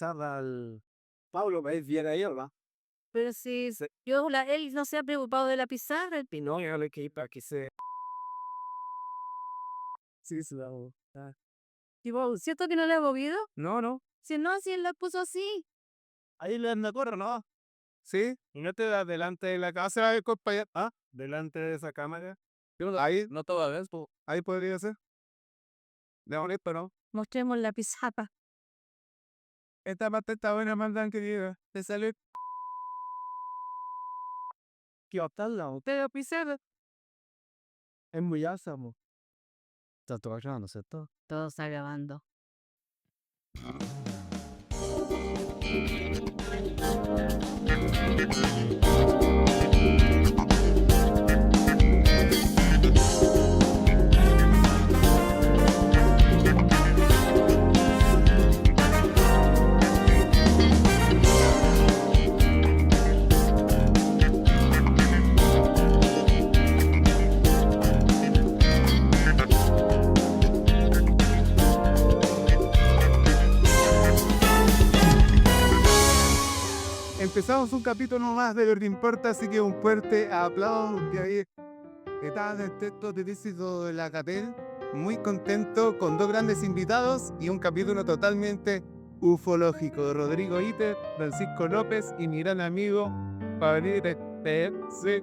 al Pablo, me bien ahí, ¿verdad? Pero si Sí. él no se ha preocupado de la pizarra, Y no, yo le que para que se. Sí, se la. tipo, ¿cierto que no le ha movido? No, no. Si no, si él la puso así. Ahí le anda corro, ¿no? Sí, y no te da delante de la casa, de compañero. Ah, delante de esa cámara. Ahí, no toda vez, pues. Ahí podría ser. De bonito, ¿no? Mostremos la pizarra. Esta parte está buena, mandan querida. Te sale. ¿Qué tal la otra pizarra? Es muy asamo. Está trabajando, ¿cierto? Todo está grabando. Empezamos un capítulo más de Lo que importa, así que un fuerte aplauso que ahí está en el texto de Dícito de la Catel. Muy contento con dos grandes invitados y un capítulo totalmente ufológico. Rodrigo Iter, Francisco López y mi gran amigo Fabriz P.C.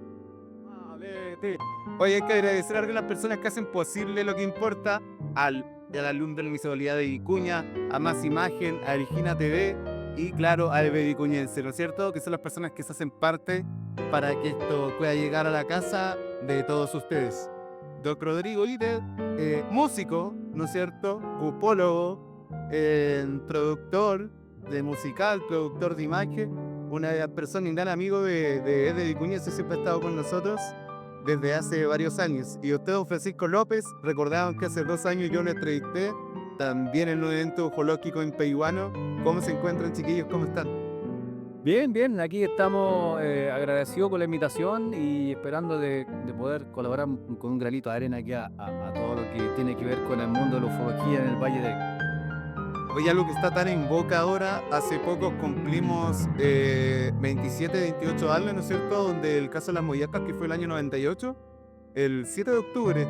Oye, hay que agradecer a las personas que hacen posible Lo que importa, al alumno de la Municipalidad de Vicuña, a Más Imagen, a Virginia TV y claro, al Vicuñense, ¿no es cierto? Que son las personas que se hacen parte para que esto pueda llegar a la casa de todos ustedes. Doc Rodrigo Iter, músico, ¿no es cierto? Upólogo, productor de musical, productor de imagen, una persona y un gran amigo de Vicuñense, siempre ha estado con nosotros desde hace varios años. Y usted, don Francisco López, recordaban que hace 2 años yo le entrevisté también en un evento ufológico en Peiguano. ¿Cómo se encuentran, chiquillos? ¿Cómo están? Bien, bien, aquí estamos agradecidos con la invitación y esperando de poder colaborar con un granito de arena aquí a todo lo que tiene que ver con el mundo de la ufología en el Valle de... Hoy algo que está tan en boca ahora, hace poco cumplimos 27, 28 años, ¿no es cierto? Donde el caso de las Moyacas, que fue el año 98, el 7 de octubre,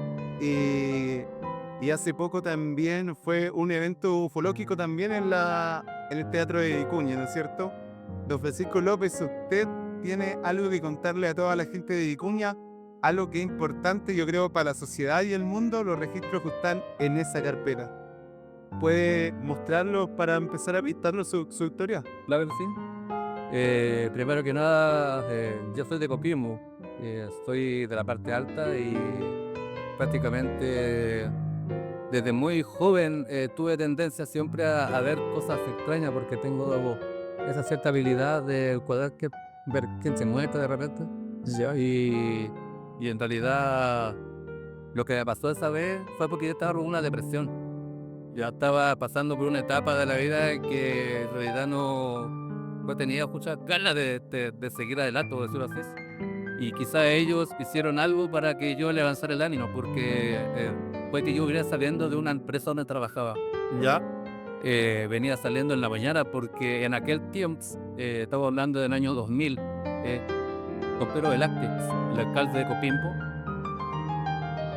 y hace poco también fue un evento ufológico también en el Teatro de Vicuña, ¿no es cierto? Don Francisco López, usted tiene algo que contarle a toda la gente de Vicuña, algo que es importante, yo creo, para la sociedad y el mundo, los registros que están en esa carpeta. ¿Puede mostrarlo para empezar a pintarnos su historia? Claro que sí. Primero que nada, yo soy de Coquimbo, soy de la parte alta y prácticamente desde muy joven tuve tendencia siempre a ver cosas extrañas porque tengo esa cierta habilidad de poder ver quién se muestra de repente. Ya. Y en realidad lo que me pasó esa vez fue porque yo estaba con una depresión. Ya estaba pasando por una etapa de la vida en que en realidad no tenía muchas ganas de seguir adelante, por decirlo así. Y quizá ellos hicieron algo para que yo le avanzara el ánimo, porque fue que yo hubiera saliendo de una empresa donde trabajaba. Ya. Venía saliendo en la mañana porque en aquel tiempo, estaba hablando del año 2000, don Pedro Velázquez, el alcalde de Copimbo,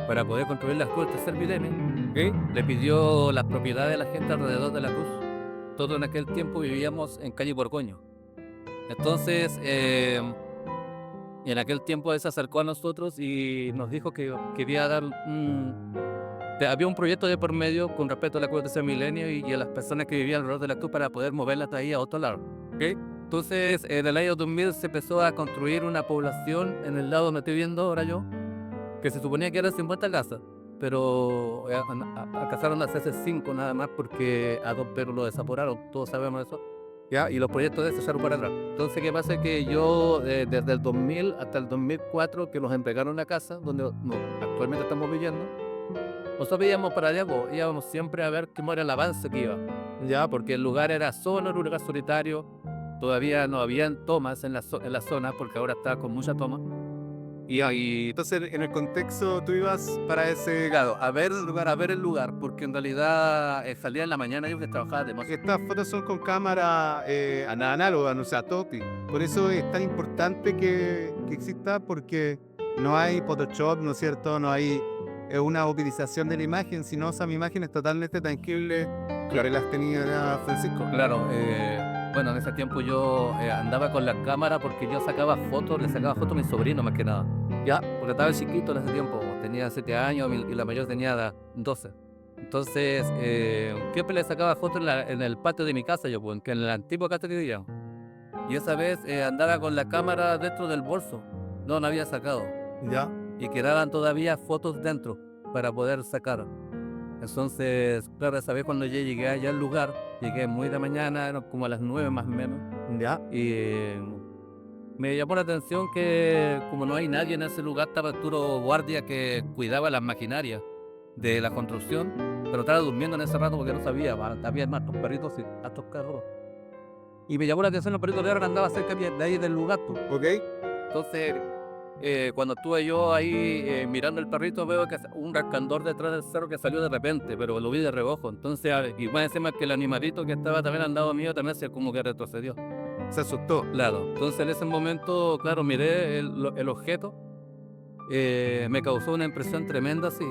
para poder construir las cortes servilenes, le pidió las propiedades a la gente alrededor de la cruz. Todos en aquel tiempo vivíamos en calle Borgoño. Entonces, en aquel tiempo él se acercó a nosotros y nos dijo que quería dar había un proyecto de por medio con respecto a la cruz de San Milenio y a las personas que vivían alrededor de la cruz para poder moverla ahí a otro lado. Entonces, en el año 2000 se empezó a construir una población en el lado donde estoy viendo ahora yo, que se suponía que eran 50 casas, pero alcanzaron a hacerse 5 nada más porque a 2 perros lo desaporaron, todos sabemos eso, ¿ya? Y los proyectos de se echaron para atrás. Entonces, ¿qué pasa? Que yo, desde el 2000 hasta el 2004, que nos entregaron la casa donde actualmente estamos viviendo, nosotros veíamos para allá, pues, íbamos siempre a ver cómo era el avance que iba, ya, porque el lugar era solo, era un lugar solitario, todavía no habían tomas en la zona, porque ahora está con mucha toma. Y Entonces, en el contexto, tú ibas para ese... claro, a ver el lugar, porque en realidad salía en la mañana yo que trabajaba de noche. Estas fotos son con cámara análoga, no sea, TOPI. Por eso es tan importante que exista, porque no hay Photoshop, ¿no es cierto? No hay una utilización de la imagen, sino esa imagen es totalmente tangible. Claro, las tenía Francisco. Claro, bueno, en ese tiempo yo andaba con la cámara porque yo sacaba fotos, le sacaba fotos a mi sobrino más que nada. Ya, porque estaba chiquito en ese tiempo, tenía 7 años y la mayor tenía 12. Entonces, siempre le sacaba fotos en el patio de mi casa, yo, pues, que en la antigua casa que vivíamos. Y esa vez andaba con la cámara dentro del bolso, no la había sacado. ¿Ya? Y quedaban todavía fotos dentro para poder sacar. Entonces, claro, esa vez cuando yo llegué allá al lugar, llegué muy de mañana, eran como a las 9 más o menos, ¿Ya? y me llamó la atención que como no hay nadie en ese lugar, estaba Arturo Guardia que cuidaba las maquinarias de la construcción, pero estaba durmiendo en ese rato porque no sabía, había más estos perritos y estos carros. Y me llamó la atención los perritos de ahora que andaba cerca de ahí del lugar, pues. ¿Ok? Entonces, cuando estuve yo ahí mirando el perrito, veo que un rascandor detrás del cerro que salió de repente, pero lo vi de reojo. Entonces, y más encima que el animalito que estaba también al lado mío también se como que retrocedió. Se asustó. Claro, entonces en ese momento, claro, miré el objeto, me causó una impresión tremenda así.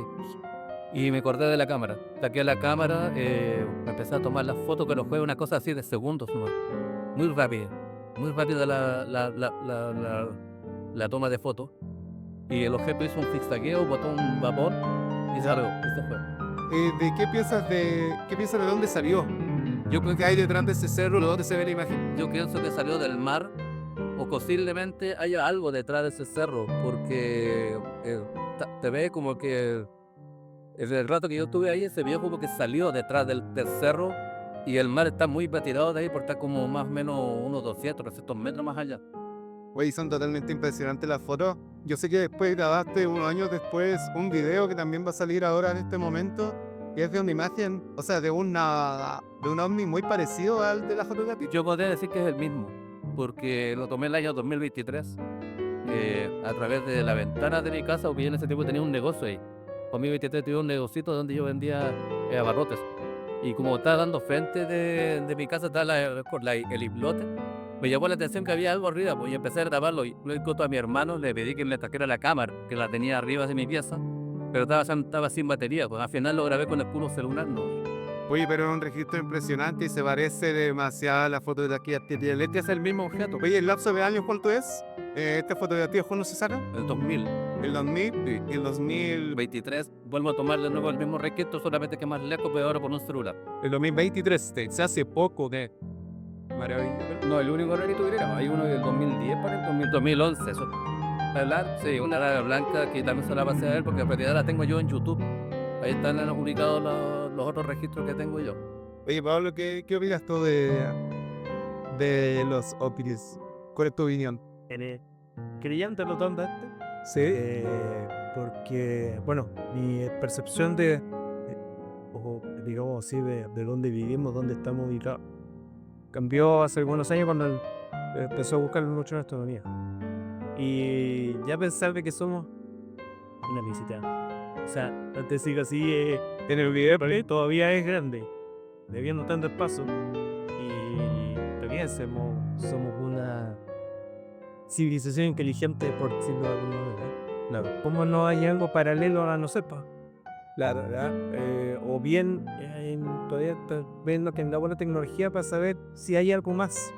Y me acordé de la cámara. Saqué la cámara, me empecé a tomar las fotos, pero fue una cosa así de segundos, ¿no? Muy rápida la toma de fotos. Y el objeto hizo un zigzagueo, botó un vapor y se apagó, y se fue. ¿De qué piensas de dónde salió? Yo creo que hay detrás de ese cerro, ¿de dónde se ve la imagen? Yo pienso que salió del mar o posiblemente haya algo detrás de ese cerro, porque te ve como que en el rato que yo estuve ahí se vio como que salió detrás del cerro y el mar está muy retirado de ahí porque está como más o menos unos 200, 300 metros más allá. Güey, son totalmente impresionantes las fotos. Yo sé que después grabaste unos años después un video que también va a salir ahora en este momento, que es de una imagen, o sea, de un ovni muy parecido al de la fotografía. Yo podría decir que es el mismo, porque lo tomé el año 2023 a través de la ventana de mi casa, porque yo en ese tiempo tenía un negocio ahí. 2023 tuve un negocito donde yo vendía abarrotes. Y como estaba dando frente de mi casa, estaba el islote, me llamó la atención que había algo arriba, pues, y empecé a grabarlo. Y luego a mi hermano le pedí que me trajera la cámara, que la tenía arriba de mi pieza, pero estaba sin batería, pues al final lo grabé con el puro celular, ¿no? Oye, pero es un registro impresionante y se parece demasiado a la fotografía que tiene. Este es el mismo objeto, Oye, ¿el lapso de años cuánto es? ¿Esta fotografía cuándo se saca? el 2000. ¿El 2000? Sí. ¿Y el 2000? 23, vuelvo a tomar de nuevo el mismo registro, solamente que más lejos, pero ahora por un celular. El 2023, se hace poco de... Maravilla. No, el único registro que tenemos, hay uno del 2010 para el 2011, eso. Sí, una rara blanca que también se la pasé a ver porque en realidad la tengo yo en YouTube. Ahí están publicados los otros registros que tengo yo. Oye, Pablo, ¿qué opinas tú de los ovnis? ¿Cuál es tu opinión? Creyente lo tonto Sí. porque, bueno, mi percepción o digamos así, de dónde vivimos, dónde estamos ubicados, cambió hace algunos años cuando empezó a buscar mucho en astronomía. Y ya pensar de que somos una visita. O sea, antes sigo así, en el video, pero todavía es grande, debiendo tanto espacio. Y también somos una civilización inteligente, por decirlo de alguna manera. Claro. ¿Cómo no hay algo paralelo a la no sepa? Claro, ¿verdad? O bien todavía viendo que en la buena tecnología para saber si hay algo más.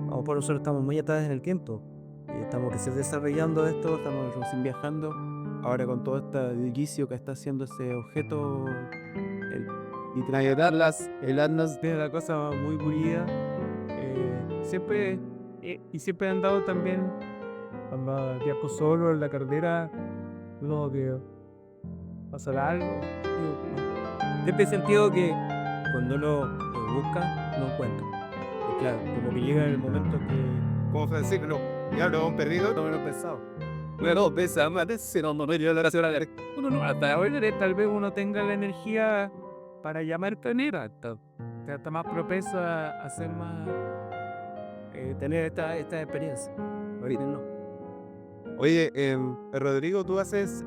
O por eso estamos muy atrás en el tiempo. Y estamos que se desarrollando esto, estamos recién viajando. Ahora con todo este edificio que está haciendo ese objeto, Y traer el Atlas tiene la cosa muy pulida. Siempre han dado también, cuando viajo solo en la carretera, uno que pasará algo. Siempre he sentido que cuando uno lo busca, no encuentra. Y claro, como que llega el momento que... como Francisco, ya lo hemos perdido, no me lo he pensado. Bueno, pesa más, si no yo la oración a ver. hasta hoy tal vez uno tenga la energía para llamar tener, está más propenso a hacer más, tener esta experiencia. Ahorita no. Oye, Rodrigo, ¿tú haces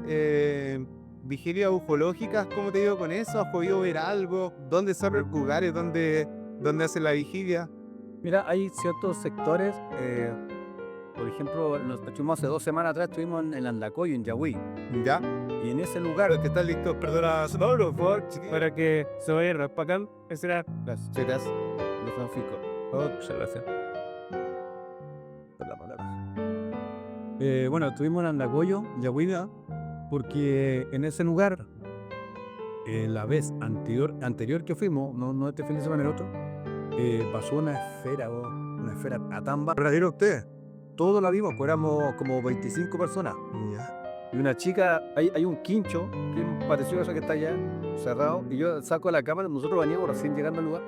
vigilias ufológicas? ¿Cómo te digo con eso? ¿Has podido ver algo? ¿Dónde son los lugares donde hacen la vigilia? Mira, hay ciertos sectores, por ejemplo, nos estuvimos hace 2 semanas atrás, estuvimos en Andacoyo, en Yahui, ¿Ya? y en ese lugar, Los que están listos, perdona, solo por favor, chiquillos. Para que se vayan para acá, ese era Las chetas. los anficos. muchas gracias. Por la palabra. Bueno, estuvimos en Andacoyo, Yahuida, porque en ese lugar, la vez anterior que fuimos, no este fin de semana, el otro, pasó una esfera a tan baja. ¿Verdadero usted? Todos la vimos, pues éramos como 25 personas. Y una chica, hay un quincho, que pareció eso que está allá, cerrado, y yo saco la cámara, nosotros veníamos recién llegando al lugar.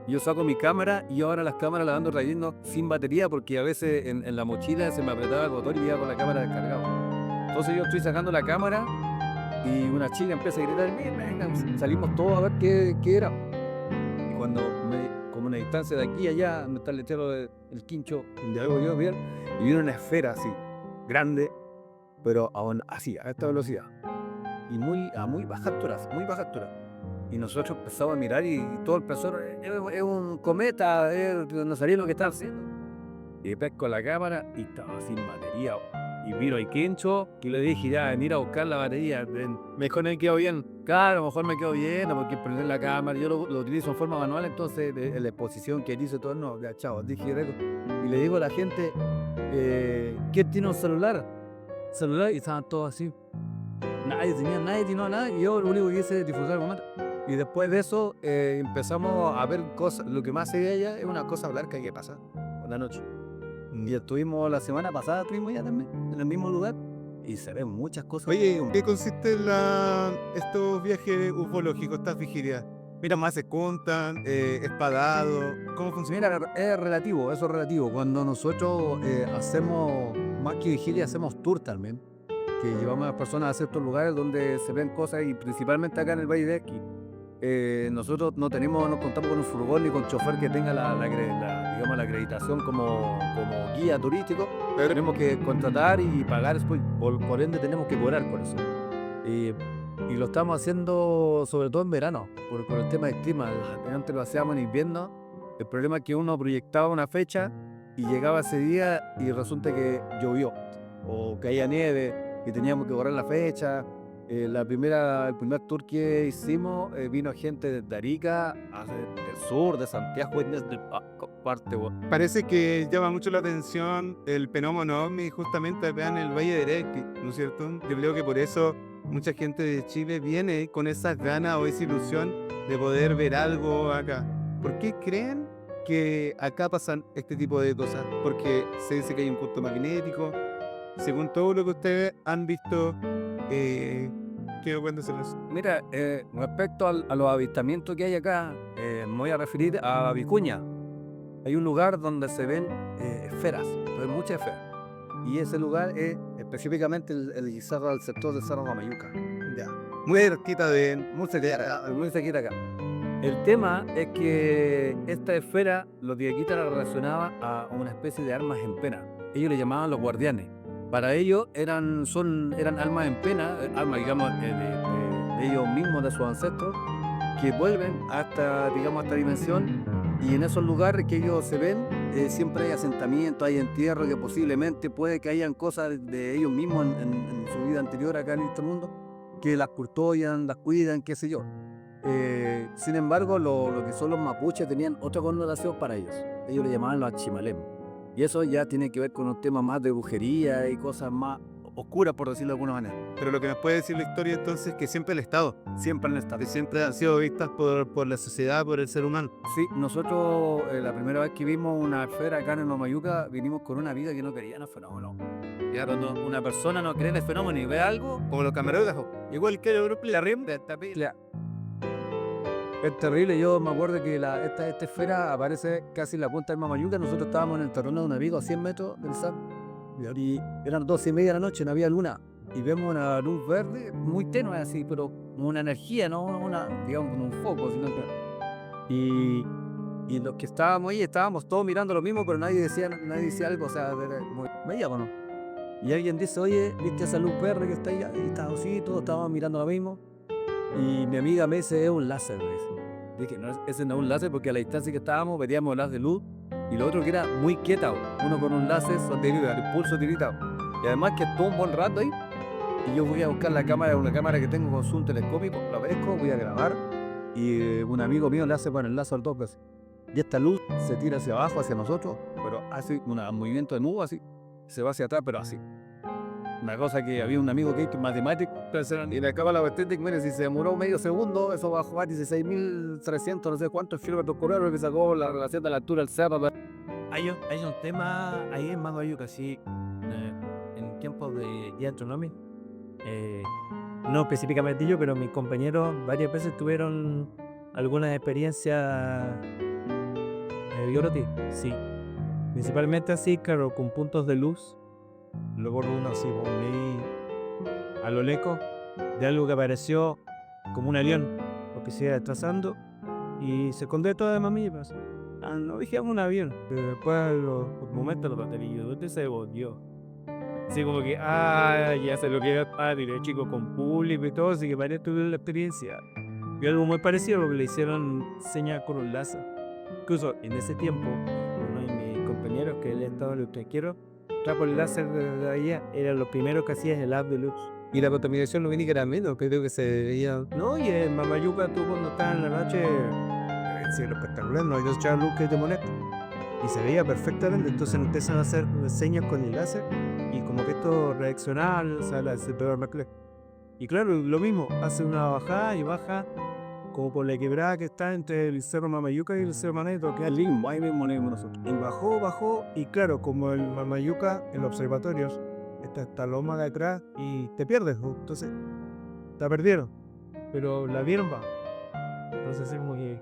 Yo saco mi cámara y ahora las cámaras las ando trayendo sin batería porque a veces en la mochila se me apretaba el botón y iba con la cámara descargada. Entonces yo estoy sacando la cámara y una chica empieza a gritar, venga, salimos todos a ver qué era. Y cuando como una distancia de aquí a allá, donde está el letrero del quincho, de algo yo ver, y viene una esfera así, grande, pero aún así, a esta velocidad. Y a muy baja altura, muy baja altura. Y nosotros empezamos a mirar y todo el profesor, es un cometa, no sabía lo que estaba haciendo. Y pesco la cámara y estaba sin batería. Y miro al quincho y le dije, ya, ven ir a buscar la batería. Mejor me quedo bien. Claro, a lo mejor me quedo bien, porque prender la cámara. Yo lo utilizo en forma manual, entonces en la exposición que hice todo, no, ya, chao, dije, y le digo a la gente, ¿quién tiene un celular? Y estaban todos así. Nadie tenía nada. Y yo lo único que hice es disfrutar el momento. Y después de eso empezamos a ver cosas. Lo que más se ve allá es una cosa blanca que pasa por la noche. Y estuvimos la semana pasada, estuvimos ya también, en el mismo lugar. Y se ven muchas cosas. Oye, ¿en qué consisten estos viajes ufológicos, estas vigilias? Mira, más se contan, es pagado, ¿cómo funciona? Mira, eso es relativo. Cuando nosotros hacemos, más que vigilia, hacemos tour también. Que llevamos a las personas a ciertos lugares donde se ven cosas y principalmente acá en el Valle de Aquí. Nosotros no contamos con un furgón ni con chofer que tenga digamos, la acreditación como guía turístico, pero tenemos que contratar y pagar después, por ende tenemos que cobrar por eso. Y lo estamos haciendo sobre todo en verano, por el tema del clima. Antes lo hacíamos en invierno, el problema es que uno proyectaba una fecha y llegaba ese día y resulta que llovió o caía nieve y teníamos que borrar la fecha. El primer tour que hicimos, vino gente de Arica, del sur, de Santiago, de parte. Parece que llama mucho la atención el fenómeno OVNI justamente acá en el Valle de Arequi, ¿no es cierto? Yo creo que por eso mucha gente de Chile viene con esas ganas o esa ilusión de poder ver algo acá. ¿Por qué creen que acá pasan este tipo de cosas? Porque se dice que hay un punto magnético. Según todo lo que ustedes han visto, quiero cuénteselos. Mira, respecto a los avistamientos que hay acá, me voy a referir a Vicuña. Hay un lugar donde se ven esferas, pero muchas esferas. Y ese lugar es específicamente el sector de Cerro Mamayuca. Ya. Muy cerquita Muy cerquita acá. El tema es que esta esfera, los diaquitas la relacionaban a una especie de armas en pena. Ellos le llamaban los guardianes. Para ellos eran almas en pena, almas, digamos, de ellos mismos, de sus ancestros, que vuelven a esta dimensión, y en esos lugares que ellos se ven, siempre hay asentamientos, hay entierros, que posiblemente puede que hayan cosas de ellos mismos en su vida anterior acá en este mundo, que las custodian, las cuidan, qué sé yo. Sin embargo, lo que son los mapuches tenían otra connotación para ellos. Ellos le llamaban los achimalem. Y eso ya tiene que ver con un tema más de brujería y cosas más oscuras, por decirlo de alguna manera. Pero lo que nos puede decir la historia entonces es que siempre el Estado, Siempre han estado. siempre han sido vistas por la sociedad, por el ser humano. Sí, nosotros la primera vez que vimos una esfera acá en el Mamayuca, vinimos con una vida que no querían el fenómeno. Ya cuando una persona no cree en el fenómeno y ve algo, Como los camarógrafos. Igual que el grupo la rimba, es terrible. Yo me acuerdo que esta esfera aparece casi en la punta del Mamayuca. Nosotros estábamos en el terreno de un amigo a 100 metros del SAP y eran 12:30 de la noche, no había luna, y vemos una luz verde muy tenue así, pero una energía, no digamos un foco, sino que... y los que estábamos ahí estábamos todos mirando lo mismo, pero nadie decía algo, o sea, veíamos, ¿no? Y alguien dice, oye, ¿viste esa luz verde que está allá? Y estaba así, todos estábamos mirando lo mismo. Y mi amiga me dice, es un láser, me dice. Dije, no, ese no es un láser porque a la distancia que estábamos veíamos el haz de luz y lo otro que era muy quieta, uno con un láser sostenido, el pulso tiritado. Y además que estuvo un buen rato ahí. Y yo voy a buscar la cámara, una cámara que tengo con zoom telescópico, la pesco, voy a grabar. Y un amigo mío le hace poner el láser dos veces. Y esta luz se tira hacia abajo, hacia nosotros, pero hace un movimiento de nudo así. Se va hacia atrás, pero así. Una cosa que había un amigo que es matemático y le acaba la cuestión de que, mire, si se demoró medio segundo, eso va a jugar 16.300, no sé cuántos kilómetros por hora, que sacó la relación de la altura del cerro. Hay un tema ahí en Magoyuca, sí, en tiempos de guía astronómica. No específicamente yo, pero mis compañeros varias veces tuvieron algunas experiencias biológicas, sí. Principalmente así, claro, con puntos de luz. Luego uno así, leí a lo lejos de algo que apareció como un avión, o que se iba desplazando y se escondió todo de mami. Pues, no dije un avión, pero después a los momentos lo batería, ¿dónde se volvió? Así como que, ya sé lo que era padre, chico, con público y todo, así que varios tuvieron la experiencia. Y algo muy parecido, porque le hicieron señas con un láser. Incluso en ese tiempo, uno de mis compañeros, que él estaba en el extranjero, trapo el láser de allá, era lo primero que hacía el haz de luz. Y la contaminación lumínica era menos, creo que se veía. No, y en Mamayuca, tú cuando estabas en la noche, el cielo espectacular, no hay dos chavos luz que te molesta. Y se veía perfectamente, entonces empiezan a hacer señas con el láser y como que esto reaccionaba, o sea, se pegó más claro. Y claro, lo mismo, hace una bajada y baja como por la quebrada que está entre el Cerro Mamayuca y el Cerro Maneto, que es el limbo, ahí mismo nosotros. Y bajó, y claro, como el Mamayuca en los observatorios, está esta loma de atrás y te pierdes, ¿no? Entonces, la perdieron, pero la vieron, va. Entonces es muy...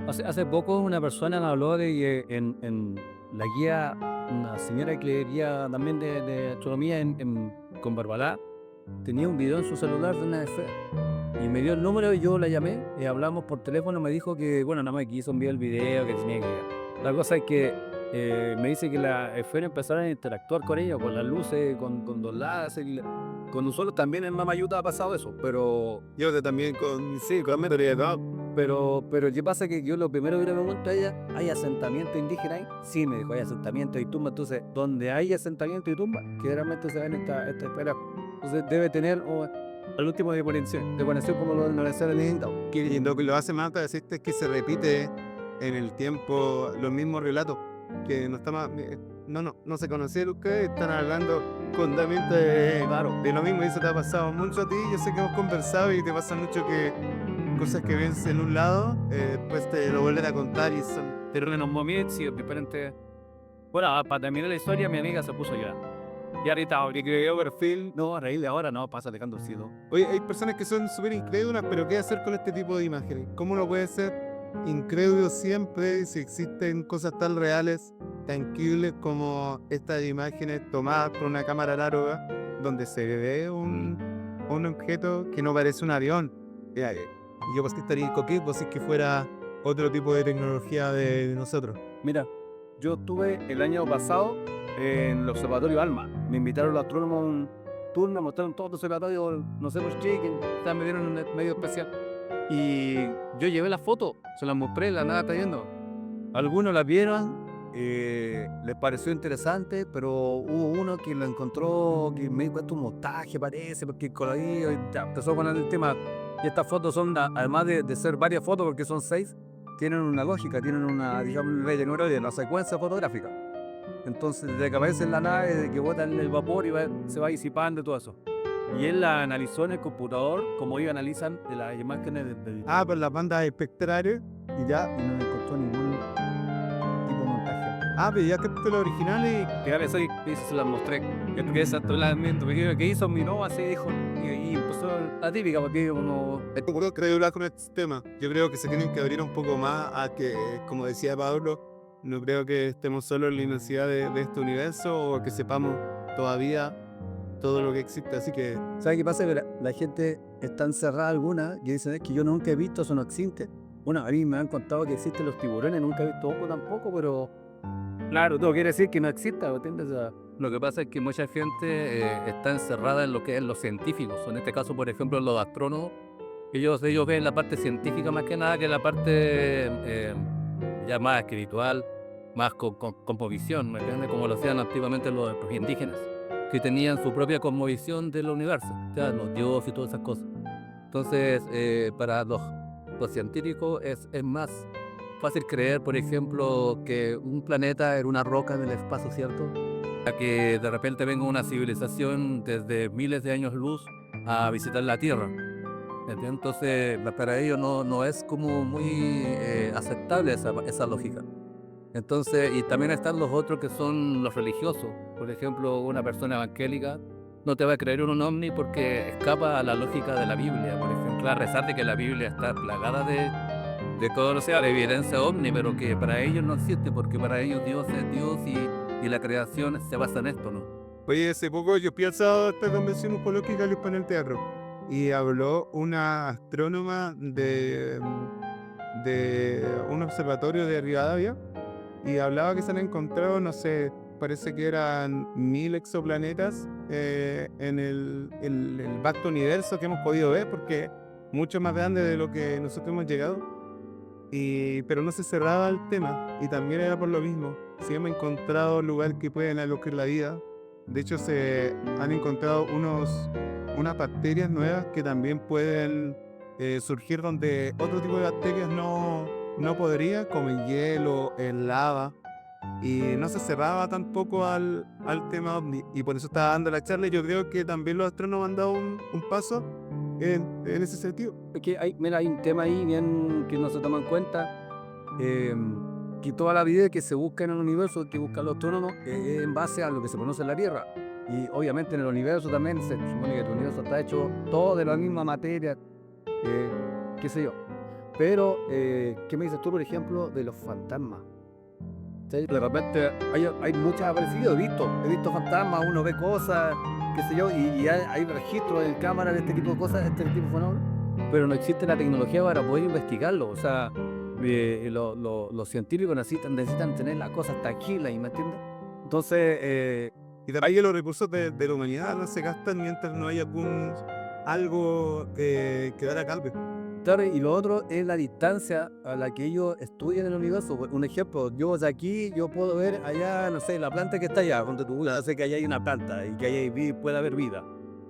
Hace poco una persona me habló de que en la guía, una señora que leía también de astronomía con Barbalá, tenía un video en su celular de una esfera. Y me dio el número y yo la llamé y hablamos por teléfono. Me dijo que, bueno, nada más quiso enviar el video, que tenía que ir. La cosa es que me dice que la esfera empezaron a interactuar con ella, con las luces, con los láseres. Con nosotros también en Mamayuta ha pasado eso, pero... Yo también con... Sí, con Método. Pero ¿qué pasa? Que yo lo primero que le pregunto a ella, ¿hay asentamiento indígena ahí? Sí, me dijo, hay asentamiento y tumba. Entonces, donde hay asentamiento y tumba, generalmente se ven esta esfera. Entonces debe tener al último de conexión como lo del noroeste del Indao. Y lo que lo hace más persiste es que se repite en el tiempo los mismos relatos, que no está más... No se conocían ustedes, están hablando constantemente de lo mismo, y eso te ha pasado mucho a ti. Yo sé que hemos conversado y te pasa mucho que cosas que ves en un lado, después te lo vuelven a contar y son... Pero en un momento, sí, diferente. Bueno, para terminar la historia, mi amiga se puso a llorar. Y ahorita, que creó perfil, no, a raíz de ahora, no, pasa dejando sido. Oye, hay personas que son súper incrédulas, pero ¿qué hacer con este tipo de imágenes? ¿Cómo lo puede ser incrédulo siempre si existen cosas tan reales, tangibles como estas imágenes tomadas por una cámara análoga, donde se ve un objeto que no parece un avión? Y yo pues estaría coqueto si es que fuera otro tipo de tecnología de nosotros. Mira, yo estuve el año pasado en el observatorio ALMA. Me invitaron los astrónomos a un tour, me mostraron todo el observatorio, no sé, los chicken, me dieron un medio especial. Y yo llevé la foto, se las mostré, la nada está yendo. Algunos la vieron, les pareció interesante, pero hubo uno que lo encontró, que me dijo, esto es un montaje parece, porque el colorido, y ya, empezó con el tema. Y estas fotos son, además de ser varias fotos, porque son 6, tienen una lógica, tienen una, digamos, de la secuencia fotográfica. Entonces, desde que aparece en la nave, desde que botan el vapor y se va disipando y todo eso. Y él la analizó en el computador, como ellos analizan de las imágenes del... Por las bandas espectrales y ya. Y no encontró ningún tipo de montaje. Pero ya capté lo original y... Que a veces se las mostré. Que esa que hizo mi no, así dijo. Y empezó la típica, porque uno... Creo que hablar con este tema. Yo creo que se tienen que abrir un poco más a que, como decía Pablo, no creo que estemos solo en la inmensidad de este universo o que sepamos todavía todo lo que existe, así que... ¿Sabes qué pasa? Que la gente está encerrada alguna y dicen, es que yo nunca he visto, eso no existe. Bueno, a mí me han contado que existen los tiburones, nunca he visto ojo tampoco, pero... Claro, todo quiere decir que no exista, ¿entiendes? Lo que pasa es que mucha gente está encerrada en lo que es los científicos. En este caso, por ejemplo, los astrónomos, ellos ven la parte científica más que nada que la parte ya más espiritual, más con cosmovisión, ¿me entiendes? Como lo hacían antiguamente los indígenas, que tenían su propia cosmovisión del universo, o sea, los dioses y todas esas cosas. Entonces, para los científicos es más fácil creer, por ejemplo, que un planeta era una roca en el espacio, ¿cierto? A que de repente venga una civilización desde miles de años luz a visitar la Tierra. ¿Entiendes? Entonces, para ellos no es como muy aceptable esa lógica. Entonces, y también están los otros que son los religiosos. Por ejemplo, una persona evangélica no te va a creer en un ovni porque escapa a la lógica de la Biblia. Por ejemplo, a pesar de que la Biblia está plagada de todo, o sea, de evidencia ovni, pero que para ellos no existe, porque para ellos Dios es Dios y la creación se basa en esto, ¿no? Oye, hace poco yo fui al sábado a esta convención ufológica que fue en el teatro y habló una astrónoma de un observatorio de Rivadavia y hablaba que se han encontrado, no sé, parece que eran 1000 exoplanetas en el vasto universo que hemos podido ver, porque mucho más grande de lo que nosotros hemos llegado. Pero no se cerraba el tema y también era por lo mismo. Si hemos encontrado lugares que pueden alojar la vida. De hecho, se han encontrado unas bacterias nuevas que también pueden surgir donde otro tipo de bacterias no podría, como el hielo, el lava. Y no se cerraba tampoco al tema ovni. Y por eso estaba dando la charla y yo creo que también los astrónomos han dado un paso en ese sentido. Es que hay un tema ahí bien que no se toma en cuenta, que toda la vida que se busca en el universo, que buscan los astrónomos, es en base a lo que se conoce en la Tierra. Y obviamente en el universo también se supone que el universo está hecho todo de la misma materia, qué sé yo. Pero, ¿qué me dices tú, por ejemplo, de los fantasmas? ¿Sí? De repente hay muchos aparecidos, he visto fantasmas, uno ve cosas, qué sé yo, y hay registros en cámara de este tipo de cosas, este tipo de fenómenos, pero no existe la tecnología para poder investigarlo. O sea, los científicos necesitan tener las cosas tangibles, ¿me entiendes? Entonces, Y también los recursos de la humanidad no se gastan mientras no haya algo que dar a cambio. claro, y lo otro es la distancia a la que ellos estudian el universo. Un ejemplo, yo de aquí, yo puedo ver allá, no sé, la planta que está allá, donde tú sé que allá hay una planta y que allá puede haber vida.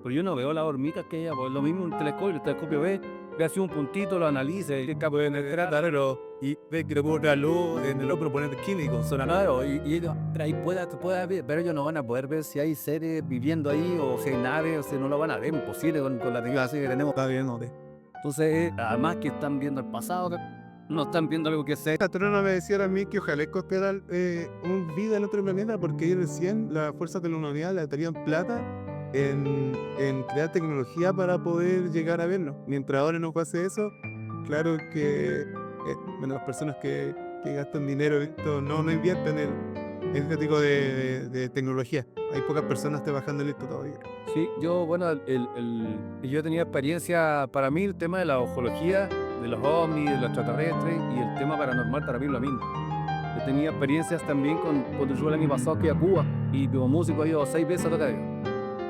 Pero yo no veo las hormigas que hay allá, pues lo mismo un telescopio, el telescopio ve así un puntito, lo analiza y el campo de Y ve que le puedo dar luz en el otro poner químicos. claro, y ellos ahí puede ver, pero ellos no van a poder ver si hay seres viviendo ahí o si hay naves, o si no lo van a ver, imposible con la tecnología que tenemos. Está bien, ¿no? Entonces, además que están viendo el pasado, no están viendo algo que se Esta astrónoma me decía a mí que ojalá encontrara un vida en otro planeta porque ellos decían las fuerzas de la humanidad le darían plata en crear tecnología para poder llegar a verlo. Mientras ahora no pase eso, claro que las personas que gastan dinero en esto no invierten en este tipo de tecnología. Hay pocas personas trabajando en esto todavía. Sí, yo, bueno, yo tenía experiencia, para mí el tema de la ufología, de los ovnis, de los extraterrestres y el tema paranormal para mí es lo mismo. Yo tenía experiencias también cuando yo el año pasado que a Cuba y como músico he ido 6 veces a tocar.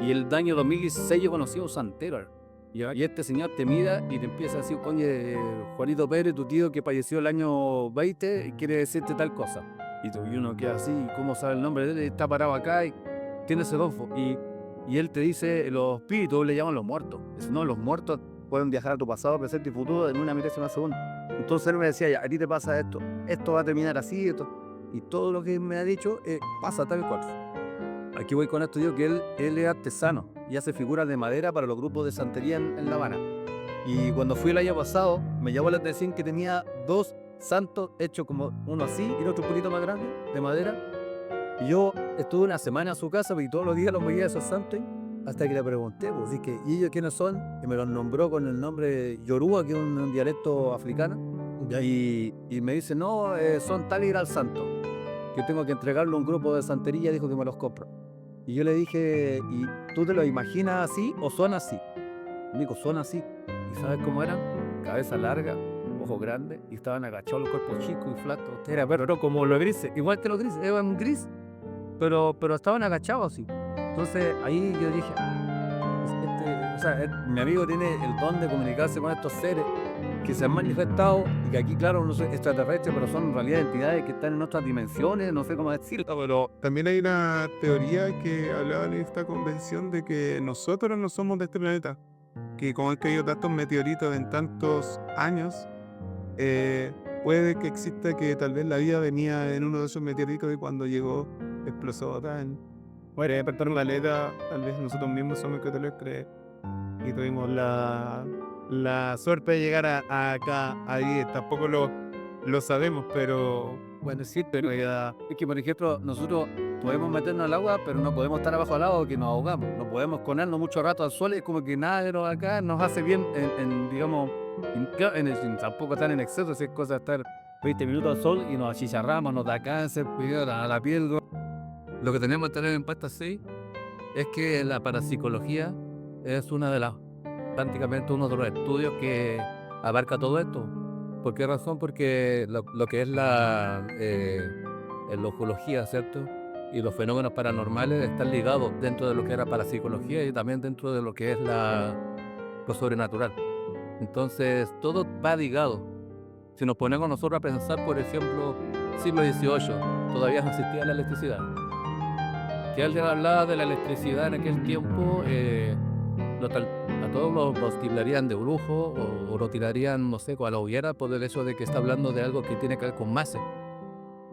Y el año 2016 yo conocí a un santero. Y este señor te mira y te empieza a decir, coño, Juanito Pérez, tu tío que falleció el año 20, quiere decirte tal cosa. Y uno queda así, ¿cómo sabe el nombre de él? Está parado acá y tiene ese donfo. Y él te dice, los espíritus le llaman los muertos. Dice, no, los muertos pueden viajar a tu pasado, presente y futuro en una milésima segunda. Entonces él me decía, ya, a ti te pasa esto va a terminar así, esto. Y todo lo que me ha dicho pasa tal cual. Aquí voy con esto, digo que él es artesano y hace figuras de madera para los grupos de santería en La Habana. Y cuando fui el año pasado, me llamó la atención que tenía 2 santos hechos como uno así y el otro un poquito más grande, de madera. Y yo estuve una semana en su casa y todos los días los veía esos santos hasta que le pregunté, pues, dije, ¿y ellos quiénes son? Y me los nombró con el nombre Yoruba, que es un dialecto africano. Y me dice, no, son tal y tal santo, que tengo que entregarlo a un grupo de santería, dijo que me los compro. Y yo le dije, ¿y tú te los imaginas así o son así? Me dijo, son así. ¿Y sabes cómo eran? Cabeza larga, ojos grandes, y estaban agachados, los cuerpos chicos y flacos. Era pero como los grises, igual que los grises, eran gris. pero estaban agachados así. Entonces ahí yo dije, O sea, mi amigo tiene el don de comunicarse con estos seres que se han manifestado y que aquí, claro, no son extraterrestres, pero son en realidad entidades que están en otras dimensiones, no sé cómo decirlo. Pero también hay una teoría que hablaba en esta convención de que nosotros no somos de este planeta. Que como han caído tantos meteoritos en tantos años, puede que exista que tal vez la vida venía en uno de esos meteoritos y cuando llegó explotó acá en... Bueno, despertar un planeta, tal vez nosotros mismos somos extraterrestres y tuvimos la suerte de llegar acá, ahí, tampoco lo sabemos, pero Bueno, sí, pero pero ya... es que, por ejemplo, nosotros podemos meternos al agua, pero no podemos estar abajo al agua que nos ahogamos. No podemos ponernos mucho rato al sol, es como que nada de lo acá nos hace bien digamos, tampoco estar en exceso, si es cosa de estar 20 minutos al sol y nos achicharramos, nos da cáncer, a la piel. lo que tenemos que tener en cuenta, sí, es que la parapsicología es una de las, prácticamente uno de los estudios que abarca todo esto. ¿Por qué razón? Porque lo que es la ufología, ¿cierto? Y los fenómenos paranormales están ligados dentro de lo que era parapsicología y también dentro de lo que es lo sobrenatural. Entonces, todo va ligado. Si nos ponemos nosotros a pensar, por ejemplo, siglo XVIII, todavía no existía la electricidad. Que alguien hablaba de la electricidad en aquel tiempo, a todos los tildarían de brujo o lo tirarían, no sé, a la hoguera por el hecho de que está hablando de algo que tiene que ver con masa.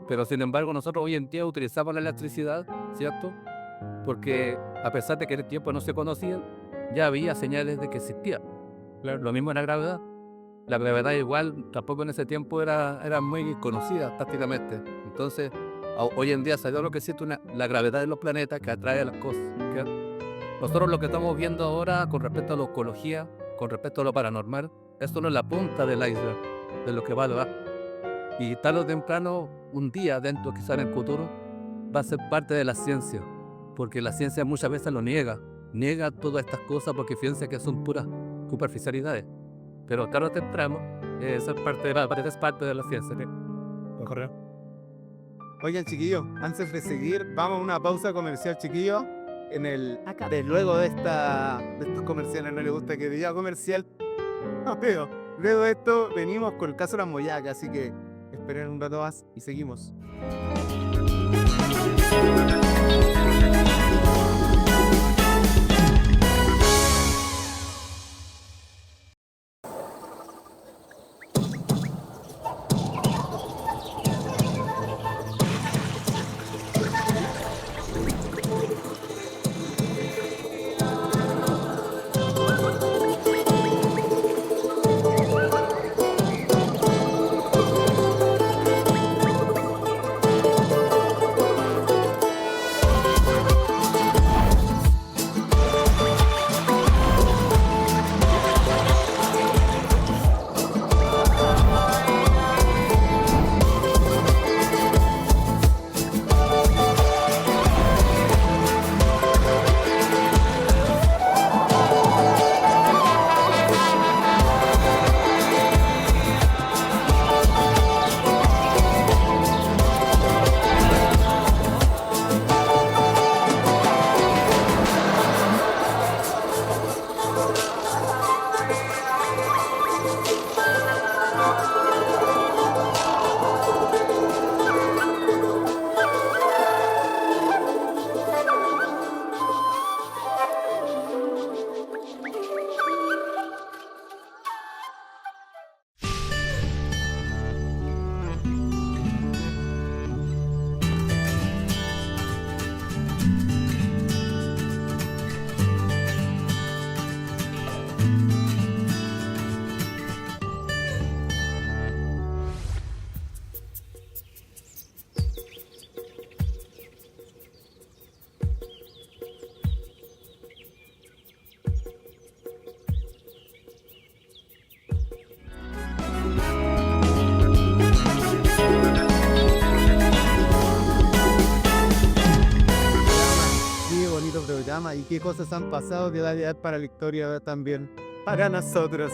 Pero sin embargo, nosotros hoy en día utilizamos la electricidad, ¿cierto? Porque a pesar de que en el tiempo no se conocían, ya había señales de que existía. Lo mismo en la gravedad. La gravedad igual tampoco en ese tiempo era muy conocida prácticamente. Entonces, hoy en día salió lo que existe la gravedad de los planetas que atrae a las cosas. Nosotros lo que estamos viendo ahora con respecto a la ufología, con respecto a lo paranormal, esto no es la punta del iceberg de lo que va a lograr. Y tarde o temprano, un día dentro, quizá en el futuro, va a ser parte de la ciencia. Porque la ciencia muchas veces lo niega todas estas cosas porque piensa que son puras superficialidades. Pero tarde o temprano, eso es parte de la ciencia. Oigan, chiquillos, antes de seguir, vamos a una pausa comercial, chiquillos. Acá. Luego de estos comerciales, no le gusta que diga comercial. No, pero luego de esto venimos con el caso de las Moyacas, así que esperen un rato más y seguimos. programa y qué cosas han pasado de edad para la historia también, para nosotros.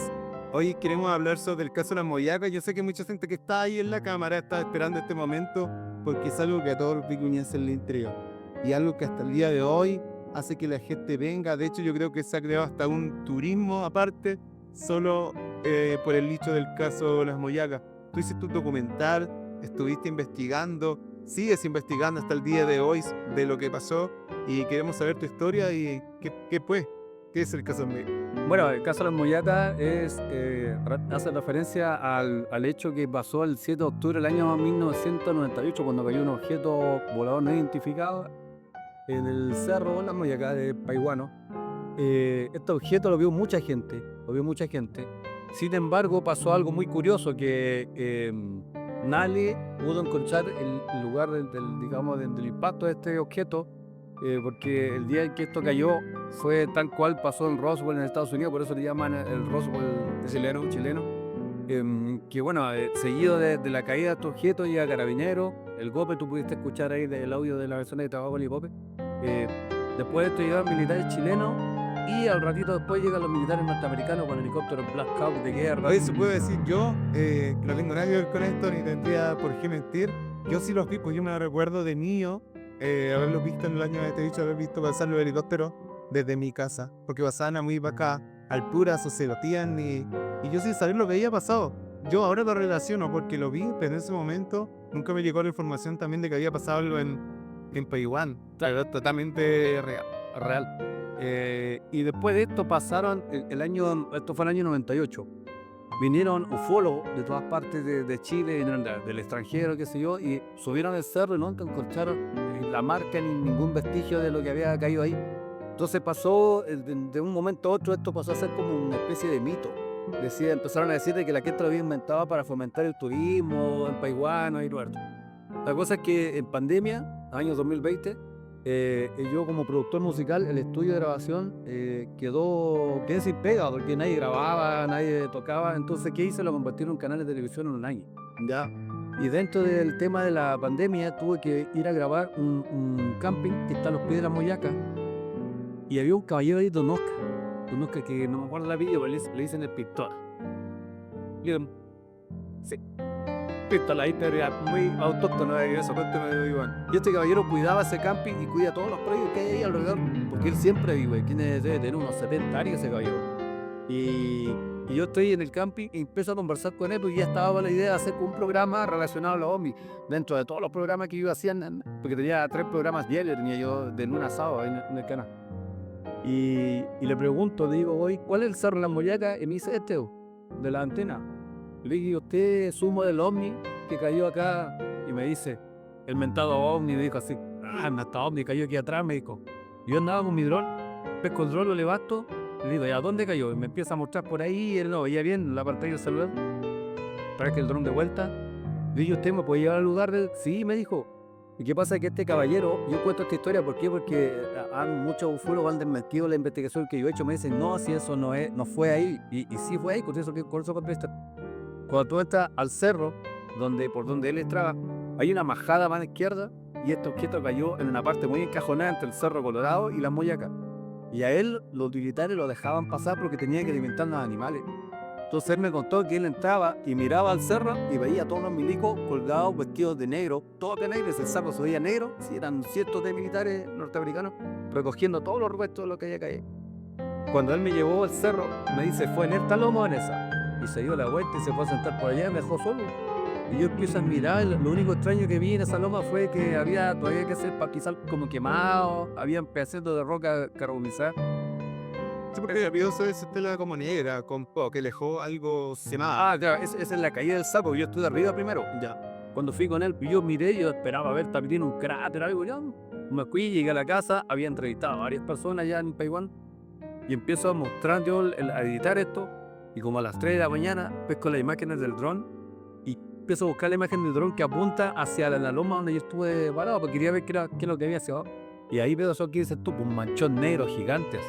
Hoy queremos hablar sobre el caso de las Moyacas. Yo sé que mucha gente que está ahí en la cámara está esperando este momento porque es algo que a todos los vicuñenses les intriga. y algo que hasta el día de hoy hace que la gente venga. De hecho, yo creo que se ha creado hasta un turismo aparte, solo por el hecho del caso Las Moyacas. Tú hiciste un documental, estuviste investigando, sigues investigando hasta el día de hoy de lo que pasó y queremos saber tu historia y qué fue, qué es el caso Las Moyacas. Bueno, el caso de las Moyacas hace referencia al hecho que pasó el 7 de octubre del año 1998, cuando cayó un objeto volador no identificado en el cerro Las Moyacas de Paihuano. Este objeto lo vio mucha gente, Sin embargo, pasó algo muy curioso, que nadie pudo encontrar el lugar del impacto de este objeto, porque el día en que esto cayó fue tal cual pasó en Roswell, en Estados Unidos, por eso le llaman el Roswell chileno. Que bueno, seguido de la caída de estos objetos llega Carabineros, el GOPE, tú pudiste escuchar ahí el audio de la persona que trabajó con el GOPE. Después de esto llegaron militares chilenos y al ratito después llegan los militares norteamericanos con helicópteros Black Hawk de guerra. Oye, se puede decir yo, que no tengo nada que ver con esto, ni tendría por qué mentir. Yo sí los vi, pues yo me recuerdo de niño, haberlos visto en el año de dicho, haber visto pasar los helicópteros desde mi casa, porque pasaban a muy para acá, alturas o se lotían, y yo sin saber lo que había pasado. Yo ahora lo relaciono porque lo vi, pero en ese momento nunca me llegó la información también de que había pasado algo en Paiwán. Claro, totalmente real. Y después de esto pasaron esto fue el año 98. Vinieron ufólogos de todas partes de Chile, vinieron del extranjero, qué sé yo, y subieron el cerro y no encontraron la marca ni ningún vestigio de lo que había caído ahí. Entonces pasó, de un momento a otro, esto pasó a ser como una especie de mito. Empezaron a decir de que la gente lo había inventado para fomentar el turismo en Paihuano y Roberto. La cosa es que en pandemia, año 2020, yo como productor musical, el estudio de grabación quedé sin pega porque nadie grababa, nadie tocaba. Entonces, ¿qué hice? Lo convertí en un canal de televisión online. ¿Ya? Y dentro del tema de la pandemia tuve que ir a grabar un camping que está a los pies de Las Moyacas. Y había un caballero ahí, Don Oscar, que no me acuerdo la video, pero le dicen el Pistola. Sí. Pistola, ahí estaría muy autóctono de eso, cuéntame, Iván. Y este caballero cuidaba ese camping y cuida todos los predios que hay ahí alrededor, porque él siempre vive, debe tener unos 70 años ese caballero. Y yo estoy en el camping y empiezo a conversar con él, porque ya estaba la idea de hacer un programa relacionado a los ovnis, dentro de todos los programas que yo hacía, porque tenía 3 programas diarios, tenía yo de lunes a sábado en el canal. Y le pregunto, le digo, hoy, ¿cuál es el cerro de Las Moyacas? Y me dice, de la antena. Le digo, ¿usted es humo del ovni que cayó acá? Y me dice, el mentado ovni, me dijo así, el mentado ovni cayó aquí atrás, me dijo. Yo andaba con mi dron, pesco el dron, lo levanto, le digo, ¿ya dónde cayó? Y me empieza a mostrar por ahí, y él no veía bien la pantalla del celular. Trae el dron de vuelta. Le digo, ¿usted me puede llevar al lugar del...? Sí, me dijo. ¿Y qué pasa? Que este caballero, yo cuento esta historia, ¿por qué? Porque muchos ufólogos han desmentido la investigación que yo he hecho, me dicen, no, si eso no fue ahí, y sí fue ahí, con eso contesta. Cuando tú entras al cerro, por donde él entraba, hay una majada a mano izquierda, y este objeto cayó en una parte muy encajonada entre el Cerro Colorado y Las Moyacas. Y a él los militares lo dejaban pasar porque tenía que alimentar a los animales. Entonces él me contó que él entraba y miraba al cerro y veía a todos los milicos colgados, vestidos de negro, todos de negro, ese cerro se veía negro, sí, eran cientos de militares norteamericanos recogiendo todos los restos de lo que había caído. Cuando él me llevó al cerro, me dice, ¿fue en esta loma o en esa? Y se dio la vuelta y se fue a sentar por allá y me dejó solo. Y yo empiezo a mirar, lo único extraño que vi en esa loma fue que había todavía que hacer pastizal como quemado, habían pedacitos de roca carbonizada. Sí, porque el video se estela como negra, que dejó algo semado. Claro, esa es la caída del sapo, yo estuve arriba primero. Ya. Cuando fui con él, yo miré, yo esperaba ver también un cráter, algo, ya. Me fui, llegué a la casa, había entrevistado a varias personas allá en Paiwán, y empiezo a mostrar yo, a editar esto, y como a las 3 de la mañana, pesco las imágenes del dron, y empiezo a buscar la imagen del dron que apunta hacia la loma donde yo estuve parado, porque quería ver qué es lo que había hacia abajo. Y ahí veo eso que dices tú, un manchón negro gigantes.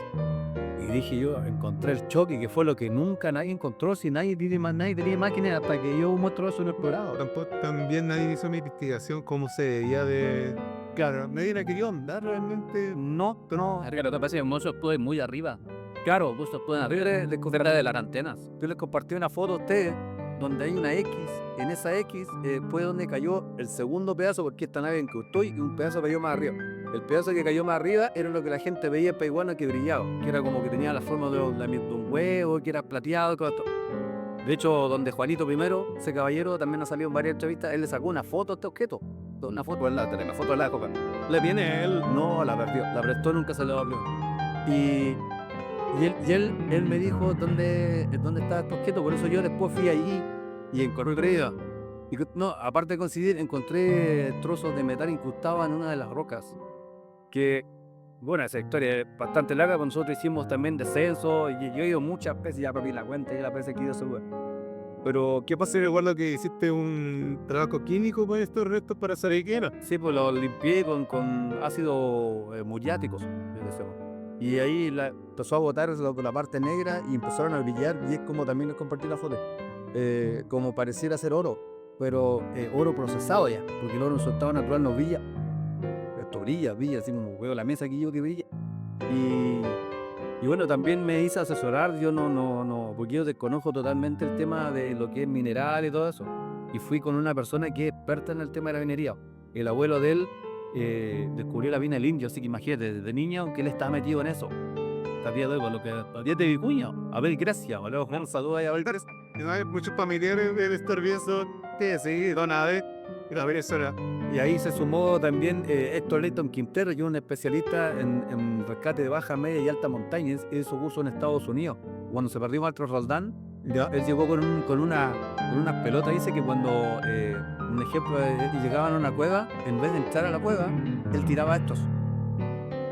Y dije yo, encontré el choque, que fue lo que nunca nadie encontró, si nadie tenía máquinas hasta que yo muestro eso en el programa. También nadie hizo mi investigación cómo se debía de... Claro, nadie la quería andar realmente. No. Claro, te parece que muchos pueden muy arriba. Claro, muchos pueden arriba de las antenas. Yo les compartí una foto a ustedes donde hay una X. En esa X fue donde cayó el segundo pedazo, porque esta nave en que estoy y un pedazo cayó más arriba. El pedazo que cayó más arriba era lo que la gente veía en Paihuano que brillaba, que era como que tenía la forma de un huevo, que era plateado, todo esto. De hecho, donde Juanito primero, ese caballero, también ha salido en varias entrevistas, él le sacó una foto a este objeto. Una foto en la foto de la época. ¿Le viene él? No, la perdió. La prestó, nunca se la volvió. Y él me dijo dónde estaba este objeto, por eso yo después fui allí y encontré. No, aparte de coincidir, encontré trozos de metal incrustados en una de las rocas. Que, bueno, esa historia es bastante larga, pero nosotros hicimos también descenso y yo he ido muchas veces, ya perdí la cuenta y las veces que he ido a ese lugar. Pero, ¿qué pasa? Recuerdo que hiciste un trabajo químico con estos restos para saber qué era. Sí, pues lo limpié con ácido muriáticos, le decimos. Y ahí empezó a botar la parte negra y empezaron a brillar, y es como también les compartí la foto. Como pareciera ser oro, pero oro procesado ya, porque el oro en su estado natural no brilla. Esto brilla, así como veo la mesa aquí yo que brilla. Y bueno, también me hice asesorar, yo no, porque yo desconozco totalmente el tema de lo que es mineral y todo eso. Y fui con una persona que es experta en el tema de la minería. El abuelo de él descubrió la mina del indio, así que imagínate, desde niño que él estaba metido en eso. Sabía de lo que todavía te Vicuña. Abel Gracia, boludo. Un saludo ahí a Abel Gracia. No hay muchos familiares de estar bien, sí, Don Ade y la Venezuela. Y ahí se sumó también Héctor Leighton Quintero, que es un especialista en rescate de baja, media y alta montaña. Eso puso en Estados Unidos. Cuando se perdió Martro Roldán, él llegó con unas pelotas. Dice que cuando, un ejemplo, llegaban a una cueva, en vez de entrar a la cueva, él tiraba estos.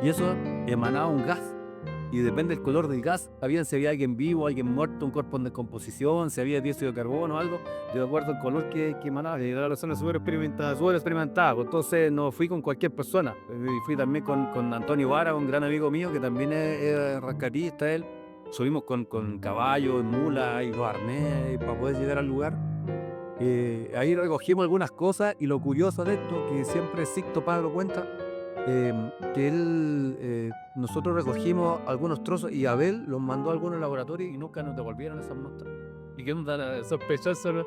Y eso emanaba un gas. Y depende del color del gas, si había alguien vivo, alguien muerto, un cuerpo en descomposición, si había dióxido de carbono o algo, de acuerdo al color que emanaba. Y la persona súper experimentada. Entonces no fui con cualquier persona, fui también con Antonio Vara, un gran amigo mío que también es rescatista él. Subimos con caballos, mulas y los arnés para poder llegar al lugar. Ahí recogimos algunas cosas y lo curioso de esto, que siempre Sixto Pablo cuenta, que nosotros recogimos algunos trozos y Abel los mandó a algunos laboratorios y nunca nos devolvieron esas muestras. Y que nos sospechoso, ¿no?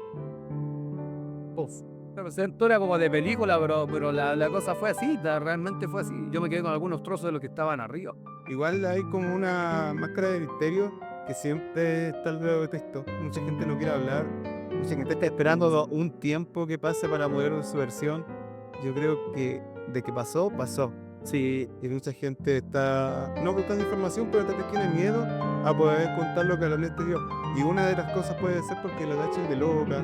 Era como de película, pero la cosa fue así, realmente fue así. Yo me quedé con algunos trozos de los que estaban arriba. Igual hay como una máscara de misterio que siempre está al lado de texto. Mucha gente no quiere hablar, mucha gente está esperando un tiempo que pase para poder dar su versión. Yo creo que de que pasó. Sí, y mucha gente está no buscando información, pero tal vez tiene miedo a poder contar lo que la neta dio. Y una de las cosas puede ser porque la tachen de loca,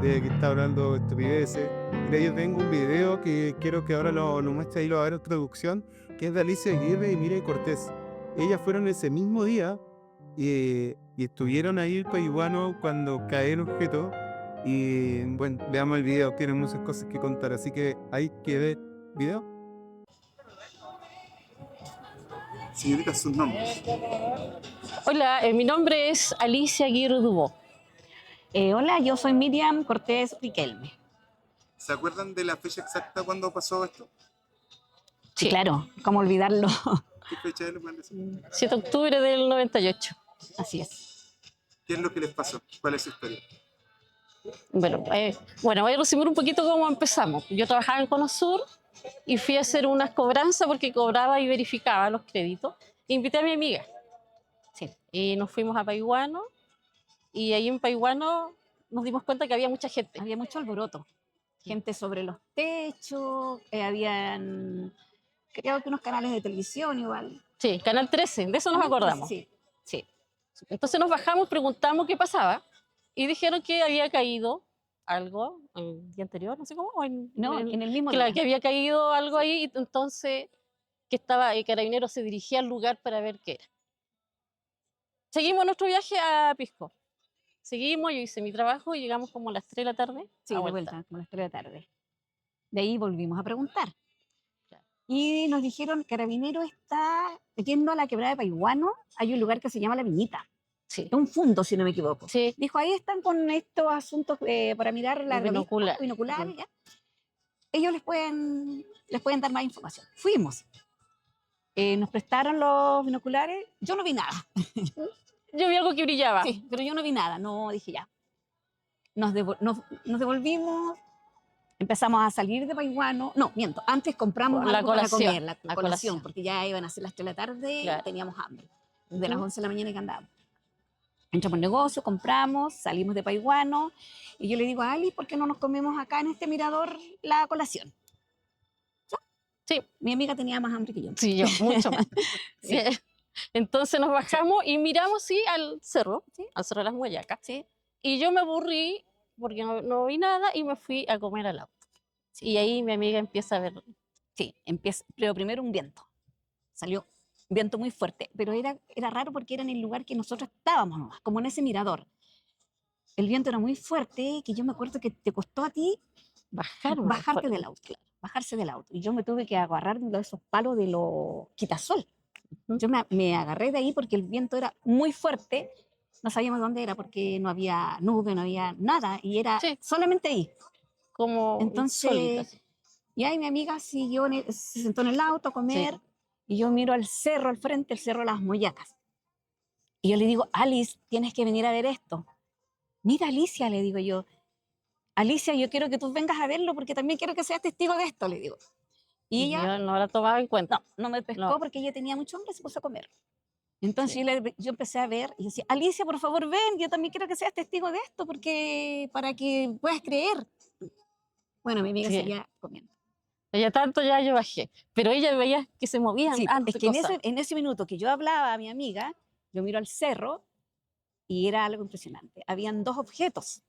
de que está hablando estupideces. Mira, yo tengo un video que quiero que ahora lo muestre ahí, lo va a ver en traducción, que es de Alicia Aguirre y Mireille Cortés. Ellas fueron ese mismo día y estuvieron ahí en Paihuano cuando cae el objeto. Y bueno, veamos el video, tienen muchas cosas que contar, así que hay que ver video. Señorita, sus nombres. Hola, mi nombre es Alicia Aguirre Dubó. Hola, yo soy Miriam Cortés Riquelme. ¿Se acuerdan de la fecha exacta cuando pasó esto? Sí, claro, ¿cómo olvidarlo? ¿Qué fecha es? 7 de octubre del 98. Así es. ¿Qué es lo que les pasó? ¿Cuál es su historia? Bueno, voy a resumir un poquito cómo empezamos. Yo trabajaba en Conosur y fui a hacer unas cobranzas porque cobraba y verificaba los créditos. Invité a mi amiga. Sí. Y nos fuimos a Paihuano y ahí en Paihuano nos dimos cuenta que había mucha gente. Había mucho alboroto. Gente sobre los techos, habían, creo que unos canales de televisión igual. Sí, Canal 13, de eso nos acordamos. Sí. Entonces nos bajamos, preguntamos qué pasaba y dijeron que había caído algo el día anterior, no sé cómo. En el mismo claro, día. que había caído algo ahí, y entonces que estaba el carabinero se dirigía al lugar para ver qué era. Seguimos nuestro viaje a Pisco. Seguimos, yo hice mi trabajo y llegamos como a las 3 de la tarde. Sí, de vuelta, como a las 3 de la tarde. De ahí volvimos a preguntar. Claro. Y nos dijeron, Carabinero está yendo a la quebrada de Paihuano, hay un lugar que se llama La Viñita. Sí. Un fundo, si no me equivoco. Sí. Dijo, ahí están con estos asuntos para mirar la Binocular. binoculares. ¿Ya? Ellos les pueden dar más información. Fuimos. Nos prestaron los binoculares. Yo no vi nada. Yo vi algo que brillaba. Sí, pero yo no vi nada. No, dije ya. Nos devolvimos. Empezamos a salir de Paihuano. No, miento. Antes compramos La algo para colación, comer, la la colación, colación. porque ya iban a ser las 3 de la tarde Claro. y teníamos hambre. De las Ujú. 11 de la mañana que andábamos. Entramos al negocio, compramos, salimos de Paihuano y yo le digo a Ali, ¿por qué no nos comemos acá en este mirador la colación? ¿Ya? Sí. Mi amiga tenía más hambre que yo. Sí, yo, mucho más. Sí. Entonces nos bajamos y miramos, sí, al cerro, Sí. al cerro de las Muayacas. Sí. Y yo me aburrí porque no vi nada y me fui a comer al auto. Y ahí mi amiga empieza a ver. Sí, empieza, pero primero un viento. Salió un viento muy fuerte, pero era raro porque era en el lugar que nosotros estábamos nomás, como en ese mirador. El viento era muy fuerte, que yo me acuerdo que te costó a ti bajarte del auto, claro, bajarse del auto. Y yo me tuve que agarrar de esos palos de los quitasol. Ujú. Yo me agarré de ahí porque el viento era muy fuerte, no sabíamos dónde era porque no había nube, no había nada, y era Sí. solamente ahí. Como Entonces, insólito, así. Y ahí mi amiga siguió, se sentó en el auto a comer y yo miro al cerro al frente, el cerro de las Moyacas. Y yo le digo, Alice, tienes que venir a ver esto. Mira, Alicia, le digo yo. Alicia, yo quiero que tú vengas a verlo porque también quiero que seas testigo de esto, le digo. Y Y ella yo no la tomaba en cuenta. no me pescó No. porque ella tenía mucho hambre y se puso a comer. Entonces Sí. yo empecé a ver y decía, Alicia, por favor, ven, yo también quiero que seas testigo de esto porque para que puedas creer. Bueno, mi amiga Sí. seguía comiendo. Ella tanto ya yo bajé, pero ella veía que se movían Sí, antes es que cosas. en ese minuto que yo hablaba a mi amiga, yo miro al cerro y era algo impresionante. Habían dos objetos,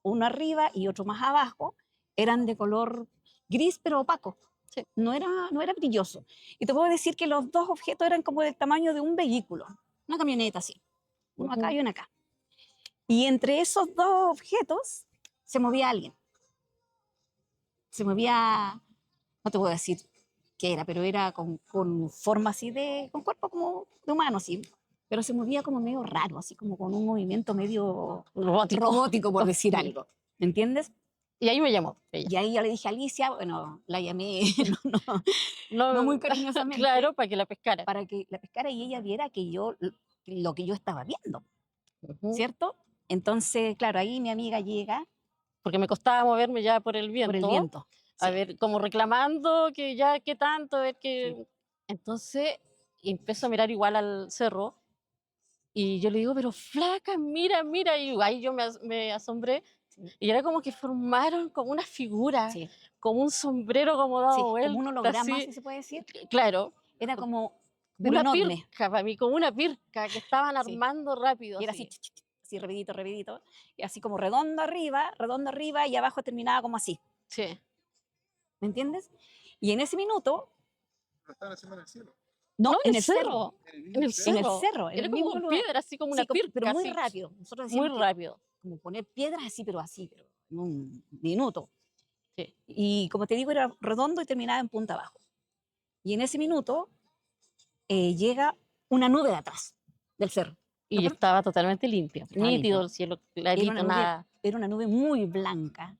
uno arriba y otro más abajo, eran de color gris pero opaco. Sí. No era brilloso. Y te puedo decir que los dos objetos eran como del tamaño de un vehículo, una camioneta así, uno acá Ujú. y uno acá. Y entre esos dos objetos se movía alguien. Se movía, no te puedo decir qué era, pero era con forma así con cuerpo como de humano, así. Pero se movía como medio raro, así como con un movimiento medio robótico, por decir algo. ¿Me entiendes? Y ahí me llamó ella. Y ahí yo le dije a Alicia, bueno, la llamé No, no muy cariñosamente, Claro, para que la pescara. para que la pescara y ella viera que lo que yo estaba viendo, Ujú. ¿cierto? Entonces, claro, ahí mi amiga llega Porque me costaba moverme ya por el viento. por el viento. A Sí. ver, como reclamando que ya, qué tanto, a ver qué. Entonces empiezo a mirar igual al cerro y yo le digo, pero flaca, mira, mira. Y ahí yo me asombré. Y era como que formaron como una figura, Sí, como un sombrero como dado sí, vuelta. como un holograma, así. si se puede decir. Claro, Era como pero una enorme. pirca para mí, como una pirca que estaban Sí. armando rápido. Y era así, así rapidito, rapidito. Y así como redondo arriba, y abajo terminaba como así. Sí. ¿Me entiendes? Y en ese minuto, Lo están haciendo en el cielo. no, No, en el cerro. En el En el cerro. cerro. En Era el como mismo con lugar. piedra, así como Sí, una pirca. pero muy así, rápido. Nosotros Muy decíamos que rápido. como poner piedras así, pero en un minuto. Sí. Y como te digo, era redondo y terminaba en punta abajo. Y en ese minuto llega una nube de atrás del cerro. Y estaba totalmente limpio, Estaba nítido limpio. el cielo, clarito, nube, nada, era una nube muy blanca,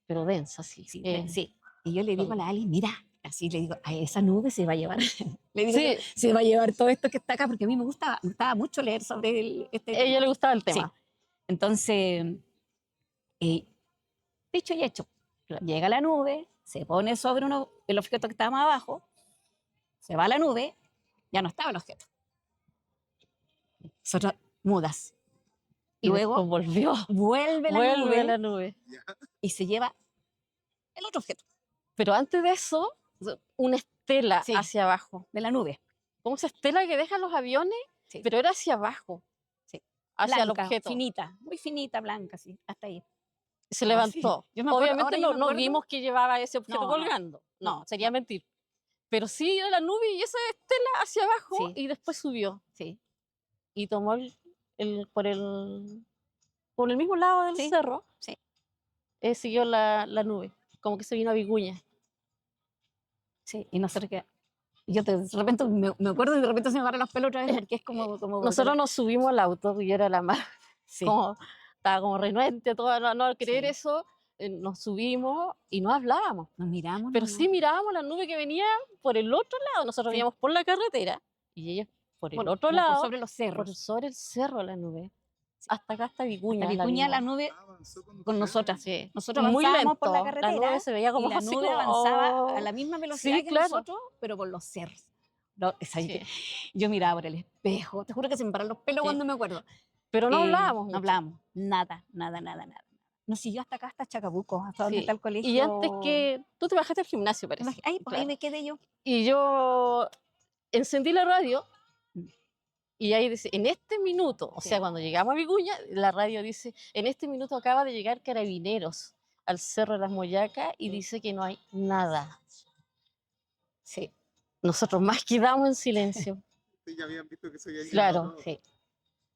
pero densa, sí. sí, sí. Y yo le digo a la Ali, mira, así le digo, a esa nube se va a llevar, le digo, Sí. se va a llevar todo esto que está acá, porque a mí me gustaba mucho leer sobre este A ella tema. le gustaba el Sí. tema. Entonces, dicho y hecho, llega la nube, se pone sobre el objeto que estaba más abajo, se va la nube, ya no estaba el objeto. Nosotros mudas. Y Luego después volvió, vuelve la vuelve nube la nube. y se lleva el otro objeto Pero antes de eso, una estela Sí. hacia abajo. de la nube. Como esa estela que dejan los aviones, Sí. pero era hacia abajo. Sí. Hacia Blanca, el objeto. finita, muy finita, blanca, sí, hasta ahí. Se Ah, levantó. sí. Yo me acuerdo- Obviamente ahora yo me no acuerdo- vimos que llevaba ese objeto No, no, colgando. No, no, sería no. mentir. Pero sí era la nube y esa estela hacia abajo Sí. y después subió. Sí, Y tomó por el mismo lado del Sí, cerro, sí. Siguió la nube, como que se vino a Vicuña. sí. Y nosotros que... Yo de repente me acuerdo y de repente se me agarran los pelos otra vez porque es como Nosotros nos subimos al auto y yo era la más, Sí, estaba como renuente, toda no al creer Sí. eso, nos subimos y no hablábamos. nos miramos. Pero nomás. sí mirábamos la nube que venía por el otro lado. Nosotros Sí. veníamos por la carretera y ella por el Por- otro como por lado, sobre los cerros. sobre el cerro la nube. hasta acá, hasta Vicuña. Hasta la Vicuña la vimos. nube Avanzó con con ustedes. nosotras. Sí. Nosotros Muy avanzábamos por la lento, la carretera nube se veía como y la así nube como, avanzaba a la misma velocidad sí, que claro. nosotros, pero por los cerros. No, es ahí Sí. que yo miraba por el espejo, te juro que se me paran los pelos Sí. cuando me acuerdo. Pero no hablábamos No mucho. hablábamos, nada, nada, nada, nada. Nos siguió hasta acá, hasta Chacabuco, hasta donde Sí. está el colegio. Y antes que tú te bajaste al gimnasio, parece. Ahí, pues, ahí Claro. me quedé yo. Y yo encendí la radio Mm. y ahí dice, en este minuto, o Sí. sea, cuando llegamos a Vicuña, la radio dice, en este minuto acaba de llegar Carabineros al Cerro de las Moyacas y Sí. dice que no hay nada. Sí, Nosotros más quedamos en silencio. Ustedes ya habían visto que se había Claro. llegado todo. sí.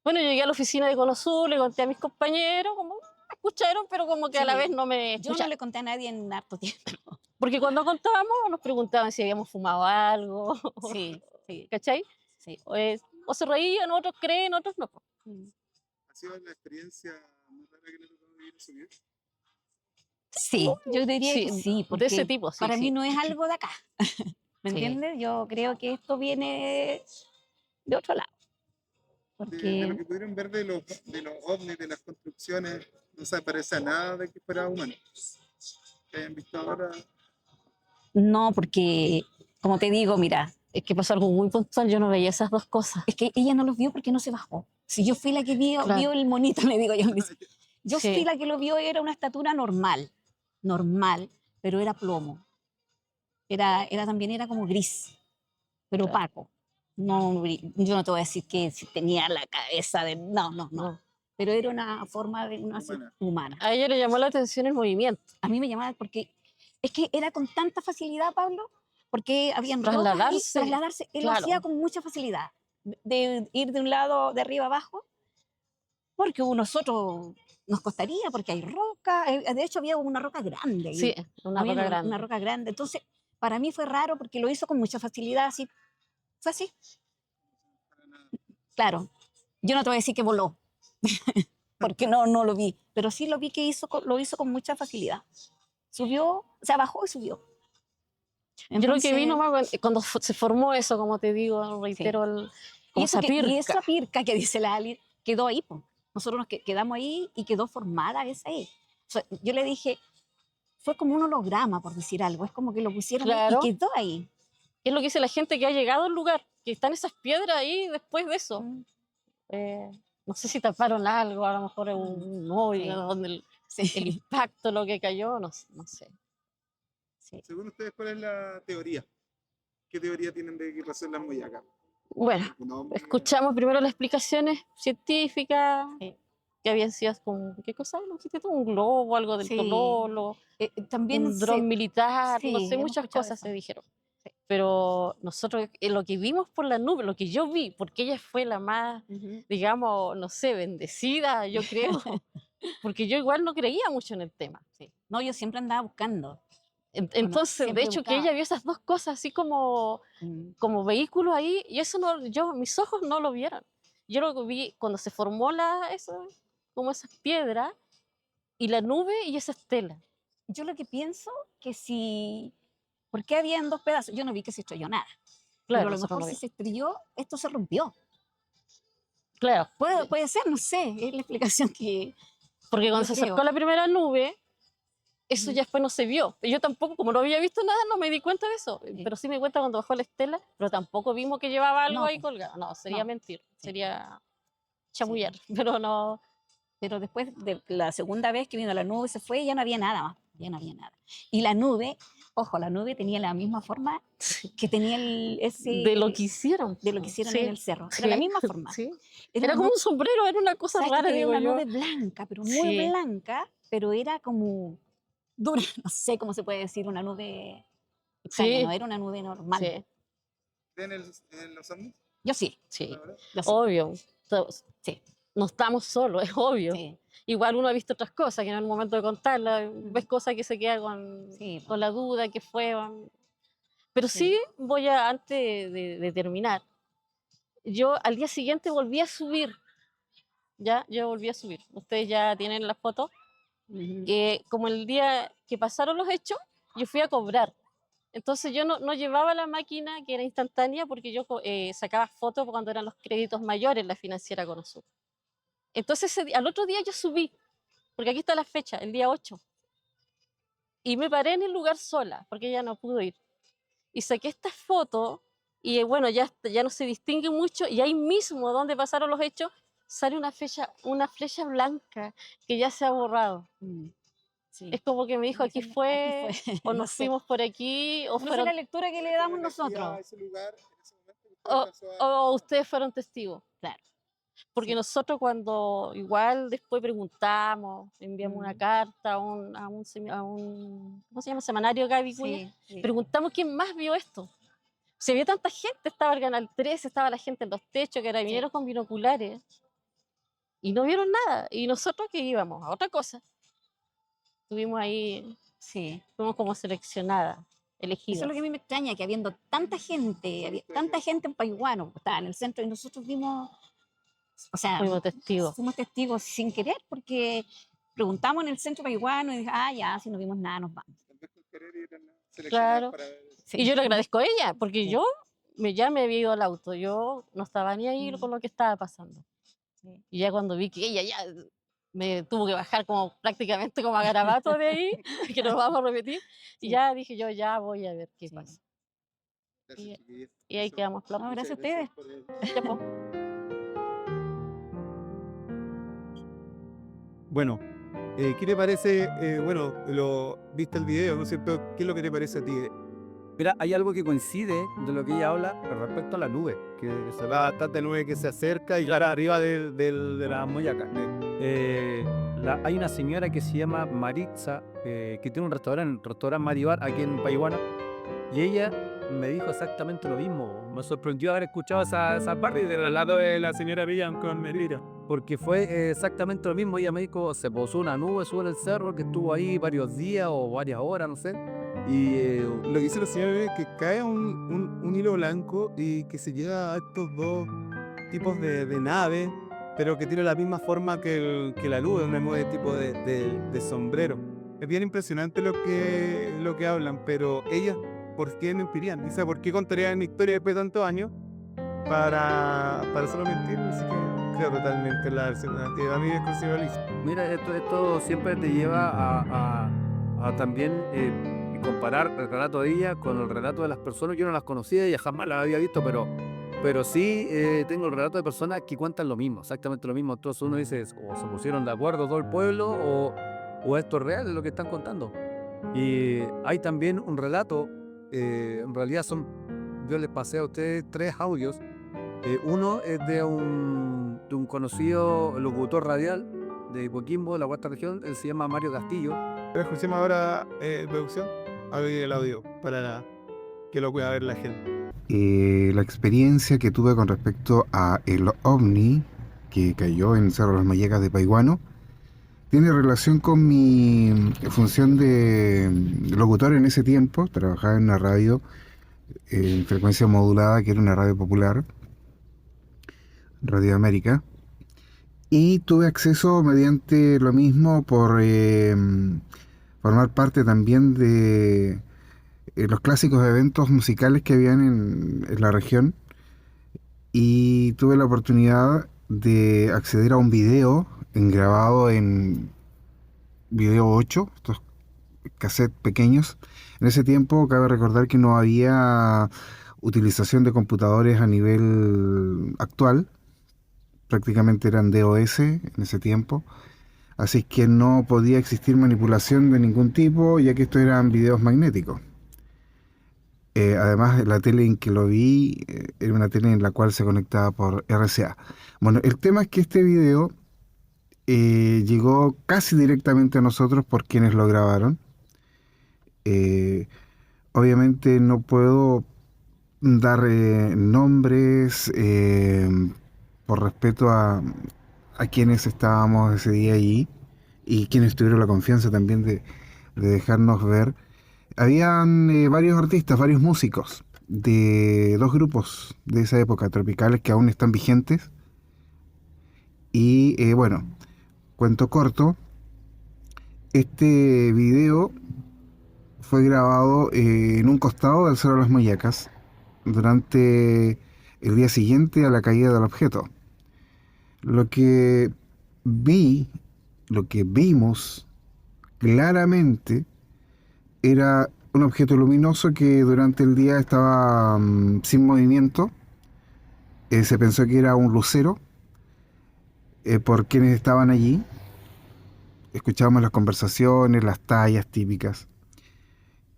Bueno, llegué a la oficina de Conosur, le conté a mis compañeros, como me escucharon, pero como que a la Sí. vez no me Yo no escucharon. le conté a nadie en harto tiempo. Porque cuando contábamos nos preguntaban si habíamos fumado algo, Sí, sí, ¿cachai? sí. O se reían, otros creen, otros no. Mm. ¿Ha sido la experiencia más rara que le tocó vivir en su vida? Sí, yo diría que sí, de porque ese tipo, sí. para sí. mí no es algo de acá. ¿Me Sí. entiendes? Yo creo que esto viene de otro lado. De lo Porque que pudieron ver de los ovnis, de las construcciones, no se parece a nada de que fuera humano. Que hayan visto ahora. no, porque como te digo, mira, Es que pasó algo muy puntual, yo no veía esas dos cosas. es que ella no los vio porque no se bajó. Si yo fui la que Claro. vio el monito, le digo yo. Yo Sí. fui la que lo vio, era una estatura normal, pero era plomo. También era como gris, pero Claro. opaco. No, yo no te voy a decir que si tenía la cabeza de... No. No. Pero era una forma de una Humana. humana. A ella le llamó la atención el movimiento. A mí me llamaba porque es que era con tanta facilidad, Pablo, porque habían rocas y trasladarse. Él lo claro. hacía con mucha facilidad, de ir de un lado, de arriba abajo, porque nosotros nos costaría, porque hay roca. De hecho, había una roca grande. ahí. Sí, una Había roca grande. una roca grande. Entonces, para mí fue raro porque lo hizo con mucha facilidad, así. Fue así. Claro. Yo no te voy a decir que voló, porque no lo vi, pero sí lo vi que lo hizo con mucha facilidad. Subió, o sea, bajó y subió. Yo lo que vi Entonces, nomás cuando se formó eso, como te digo, reitero, y como eso esa y esa pirca. pirca que dice la Ali quedó ahí, po. Nosotros nos quedamos ahí y quedó formada esa ahí. O sea, yo le dije, fue como un holograma, por decir algo, es como que lo pusieron ahí Claro. y quedó ahí. Es lo que dice la gente que ha llegado al lugar, que están esas piedras ahí después de eso. Mm. No sé si taparon algo, a lo mejor es un hoyo, Sí. donde el Sí. impacto, lo que cayó, no sé. Sí. Según ustedes, ¿cuál es la teoría? ¿Qué teoría tienen de que pasó en las Moyacas? Bueno, ¿Un ovni? escuchamos primero las explicaciones científicas, Sí. que habían sido como, ¿qué cosa? ¿No dijiste tú? Un globo, algo del Sí. Tololo, También un dron militar, no sí, sé, hemos muchas escuchado cosas eso. se dijeron. Pero nosotros, lo que vimos por la nube, lo que yo vi, porque ella fue la más, Ujú. digamos, no sé, bendecida, yo creo, porque yo igual no creía mucho en el tema. Sí. No, yo siempre andaba buscando. Entonces, de siempre hecho, que buscaba. ella vio esas dos cosas así como vehículos ahí, y eso no, mis ojos no lo vieron. Yo lo vi cuando se formó como esas piedras, y la nube y esa estela. Yo lo que pienso que si... ¿Por qué habían dos pedazos? Yo no vi que se estrelló nada. Claro, pero a lo nosotros mejor no si se estrelló, esto se rompió. Claro, Puede ser, no sé, es la explicación que... porque cuando yo se acercó creo. la primera nube, eso Ujú. ya después no se vio. Yo tampoco, como no había visto nada, no me di cuenta de eso. Sí. Pero sí me di cuenta cuando bajó la estela, pero tampoco vimos que llevaba algo No, ahí po. colgado. No, sería No. mentir, Sí. sería chamullar, pero no. Pero después de la segunda vez que vino la nube, se fue y ya no había nada más. Ya no había nada. Y la nube, ojo, la nube tenía la misma forma que tenía ese... De lo que hicieron. de lo que hicieron Sí, en el cerro. Era la sí, misma forma. sí. Era Era una como nube- un sombrero, era una cosa ¿sabes qué? rara, Era digo una yo. nube blanca, pero muy Sí. blanca, pero era como dura, no sé cómo se puede decir, una nube extraña, Sí, no era una nube normal. sí, ¿Creen en los ovnis? Yo sí, sí. Ahora, yo sí. Obvio. Sí. No estamos solos, es obvio. Sí, Igual uno ha visto otras cosas que en el momento de contarlas, ves cosas que se quedan sí, con la duda que fue. Pero sí, voy a, antes de terminar, yo al día siguiente volví a subir. Ya, yo volví a subir. Ustedes ya tienen las fotos. Ujú. Como el día que pasaron los hechos, yo fui a cobrar. Entonces yo no llevaba la máquina que era instantánea porque yo sacaba fotos cuando eran los créditos mayores en la financiera Conosur. Entonces al otro día yo subí, porque aquí está la fecha, el día 8. Y me paré en el lugar sola, porque ella no pudo ir. Y saqué esta foto, y bueno, ya no se distingue mucho, y ahí mismo donde pasaron los hechos, sale una flecha blanca que ya se ha borrado. Sí. Es como que me dijo, aquí fue, o no nos sé. fuimos por aquí, o No sé fueron, la lectura que le damos nosotros. o ustedes fueron testigos. Claro. Porque Sí. nosotros cuando igual después preguntamos, enviamos una carta a un ¿cómo se llama? Semanario acá de Vicuña, Sí. preguntamos quién más vio esto. Si había tanta gente, estaba el Canal 13, estaba la gente en los techos, carabineros con binoculares, y no vieron nada. Y nosotros que íbamos a otra cosa, estuvimos ahí, fuimos como seleccionadas, elegidas. Eso es lo que a mí me extraña, que habiendo tanta gente, tanta gente en Paihuano, estaba en el centro, y nosotros vimos, o sea, fuimos testigos sin querer, porque preguntamos en el centro paihuano y dije, ya, si no vimos nada, nos vamos. Claro. Y yo le agradezco a ella, porque yo ya me había ido al auto, yo no estaba ni ahí con lo que estaba pasando. Y ya cuando vi que ella ya me tuvo que bajar como prácticamente como a garabato de ahí, que nos vamos a repetir, y ya dije yo, ya voy a ver qué pasa. Y ahí quedamos. No, gracias a ustedes. Ya, po. Bueno, ¿qué te parece? Viste el video, ¿no es cierto? ¿Qué es lo que te parece a ti? Mira, hay algo que coincide de lo que ella habla respecto a la nube, que Se va bastante nube que se acerca y claro, arriba de la Moyaca. Hay una señora que se llama Maritza, que tiene un restaurante Maribar aquí en Paihuano, y ella me dijo exactamente lo mismo. Me sorprendió haber escuchado esa parte del lado de la señora Villan con Melira, porque fue exactamente lo mismo. Ella me dijo, se posó una nube sobre el cerro que estuvo ahí varios días o varias horas, no sé. Y lo que dice la señora es que cae un hilo blanco y que se llega a estos dos tipos de nave, pero que tiene la misma forma que la luz, una nube tipo de sombrero. Es bien impresionante lo que hablan, pero ellas, ¿por qué mentirían? Dice, ¿por qué contarían una historia después de tantos años para solo mentir? Así que creo totalmente la versión a mí es considerable. Mira, esto siempre te lleva a también comparar el relato de ella con el relato de las personas. Yo no las conocía, ella jamás las había visto, pero sí tengo el relato de personas que cuentan lo mismo, exactamente lo mismo. Entonces uno dice, o se pusieron de acuerdo todo el pueblo, o esto es real, es lo que están contando. Y hay también un relato, en realidad yo les pasé a ustedes 3 audios. Uno es de un conocido locutor radial de Coquimbo, la cuarta región. Él se llama Mario Castillo. Escuchemos ahora, producción, el audio para que lo pueda ver la gente. La experiencia que tuve con respecto a el ovni que cayó en Cerro Las Mayacas de Paihuano tiene relación con mi función de locutor en ese tiempo. Trabajaba en una radio en frecuencia modulada, que era una radio popular, Radio América, y tuve acceso mediante lo mismo por formar parte también de los clásicos eventos musicales que habían en la región, y tuve la oportunidad de acceder a un video grabado en video 8, estos cassettes pequeños. En ese tiempo cabe recordar que no había utilización de computadores a nivel actual, prácticamente eran DOS en ese tiempo, así que no podía existir manipulación de ningún tipo, ya que estos eran videos magnéticos. Además, la tele en que lo vi era una tele en la cual se conectaba por RCA. Bueno, el tema es que este video llegó casi directamente a nosotros por quienes lo grabaron. Obviamente no puedo dar nombres por respeto a quienes estábamos ese día allí y quienes tuvieron la confianza también de dejarnos ver. Habían varios artistas, varios músicos de 2 grupos de esa época, tropicales, que aún están vigentes. Y bueno, cuento corto, este video fue grabado en un costado del Cerro de las Mayacas durante el día siguiente a la caída del objeto. Lo que lo que vimos claramente era un objeto luminoso que durante el día estaba sin movimiento. Se pensó que era un lucero por quienes estaban allí. Escuchábamos las conversaciones, las tallas típicas.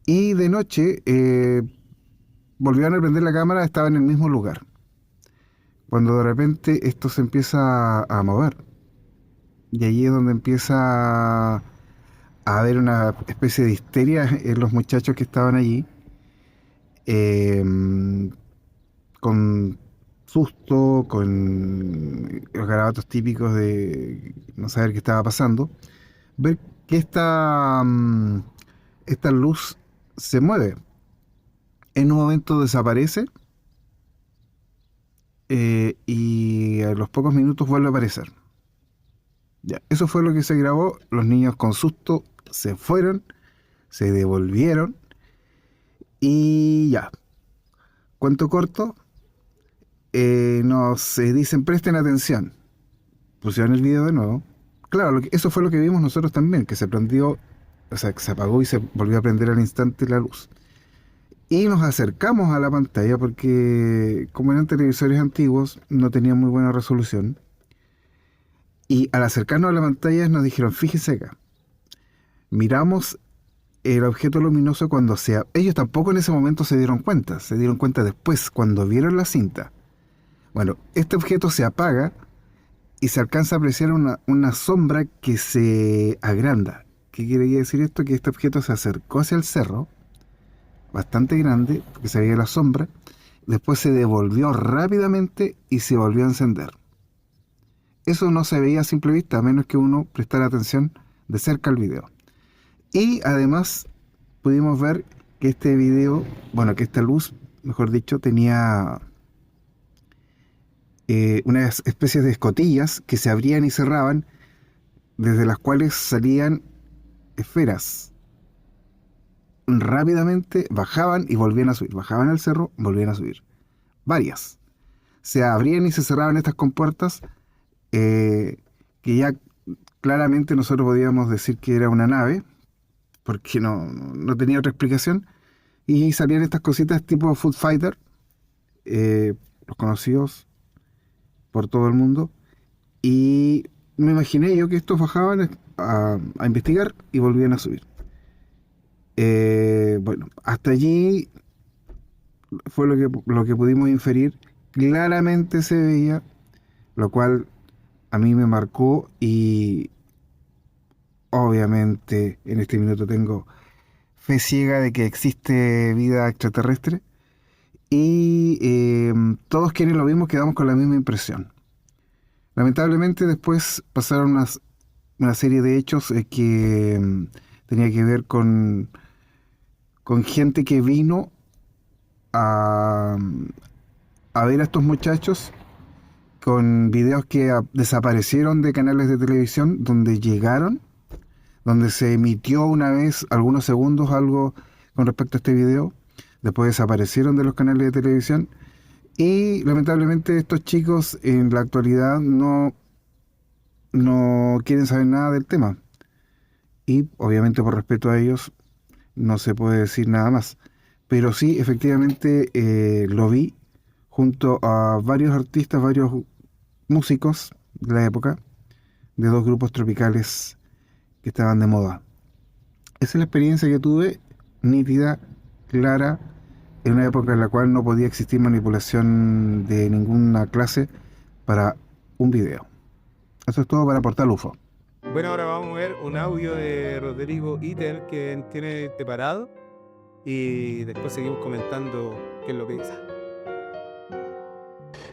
Y de noche volvieron a prender la cámara, estaba en el mismo lugar. Cuando de repente esto se empieza a mover. Y allí es donde empieza a haber una especie de histeria en los muchachos que estaban allí. Con susto, con los garabatos típicos de no saber qué estaba pasando. Ver que esta luz se mueve. En un momento desaparece y a los pocos minutos vuelve a aparecer. Ya, eso fue lo que se grabó. Los niños con susto se fueron, se devolvieron y ya. Cuento corto, nos dicen presten atención. Pusieron el video de nuevo. Claro, eso fue lo que vimos nosotros también, que se prendió, o sea, que se apagó y se volvió a prender al instante la luz. Y nos acercamos a la pantalla porque, como eran televisores antiguos, no tenían muy buena resolución. Y al acercarnos a la pantalla nos dijeron, fíjense acá. Miramos el objeto luminoso cuando ellos tampoco en ese momento se dieron cuenta después, cuando vieron la cinta. Bueno, este objeto se apaga y se alcanza a apreciar una sombra que se agranda. ¿Qué quiere decir esto? Que este objeto se acercó hacia el cerro, bastante grande, porque se veía la sombra, después se devolvió rápidamente y se volvió a encender. Eso no se veía a simple vista, a menos que uno prestara atención de cerca al video. Y además pudimos ver que este video, que esta luz, mejor dicho, tenía unas especies de escotillas que se abrían y cerraban, desde las cuales salían esferas. Rápidamente bajaban y volvían a subir. Bajaban al cerro, volvían a subir. Varias. Se abrían y se cerraban estas compuertas que ya claramente nosotros podíamos decir que era una nave, porque no tenía otra explicación. Y salían estas cositas tipo Food Fighter, los conocidos por todo el mundo. Y me imaginé yo que estos bajaban a investigar y volvían a subir. Hasta allí fue lo que pudimos inferir. Claramente se veía, lo cual a mí me marcó, y obviamente en este minuto tengo fe ciega de que existe vida extraterrestre, y todos quienes lo vimos quedamos con la misma impresión. Lamentablemente después pasaron una serie de hechos que tenía que ver con gente que vino a ver a estos muchachos, con videos que desaparecieron de canales de televisión, donde llegaron, donde se emitió una vez algunos segundos algo con respecto a este video, después desaparecieron de los canales de televisión, y lamentablemente estos chicos en la actualidad no quieren saber nada del tema, y obviamente por respeto a ellos no se puede decir nada más. Pero sí, efectivamente lo vi junto a varios artistas, varios músicos de la época, de dos grupos tropicales que estaban de moda. Esa es la experiencia que tuve, nítida, clara, en una época en la cual no podía existir manipulación de ninguna clase para un video. Eso es todo para Portal UFO. Bueno, ahora vamos a ver un audio de Rodrigo Iter que tiene preparado, y después seguimos comentando qué es lo que dice.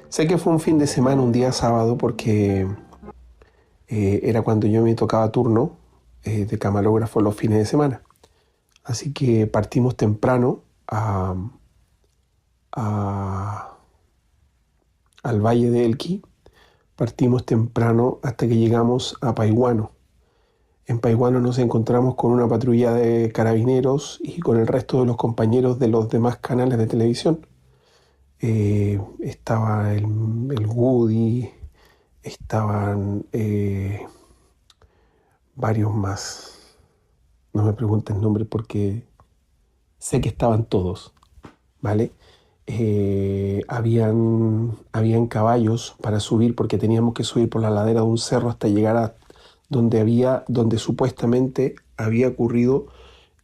Sé que fue un fin de semana, un día sábado, porque era cuando yo me tocaba turno de camarógrafo los fines de semana. Así que partimos temprano al Valle de Elqui. Partimos temprano hasta que llegamos a Paiguano. En Paiguano nos encontramos con una patrulla de carabineros y con el resto de los compañeros de los demás canales de televisión. Estaba el Woody, estaban varios más. No me pregunten el nombre porque sé que estaban todos, ¿vale? Habían caballos para subir porque teníamos que subir por la ladera de un cerro hasta llegar a donde supuestamente había ocurrido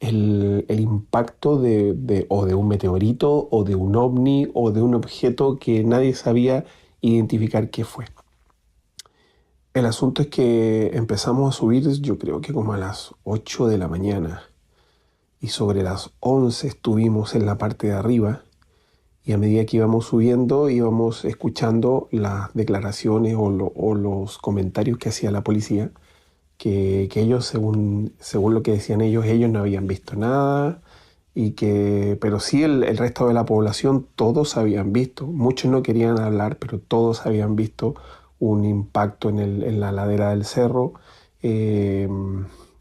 el impacto o de un meteorito o de un ovni o de un objeto que nadie sabía identificar qué fue. El asunto es que empezamos a subir, yo creo que como a las 8 de la mañana, y sobre las 11 estuvimos en la parte de arriba, y a medida que íbamos subiendo íbamos escuchando las declaraciones o los comentarios que hacía la policía, que ellos, según lo que decían ellos no habían visto nada, pero sí el resto de la población, todos habían visto, muchos no querían hablar, pero todos habían visto un impacto en la ladera del cerro.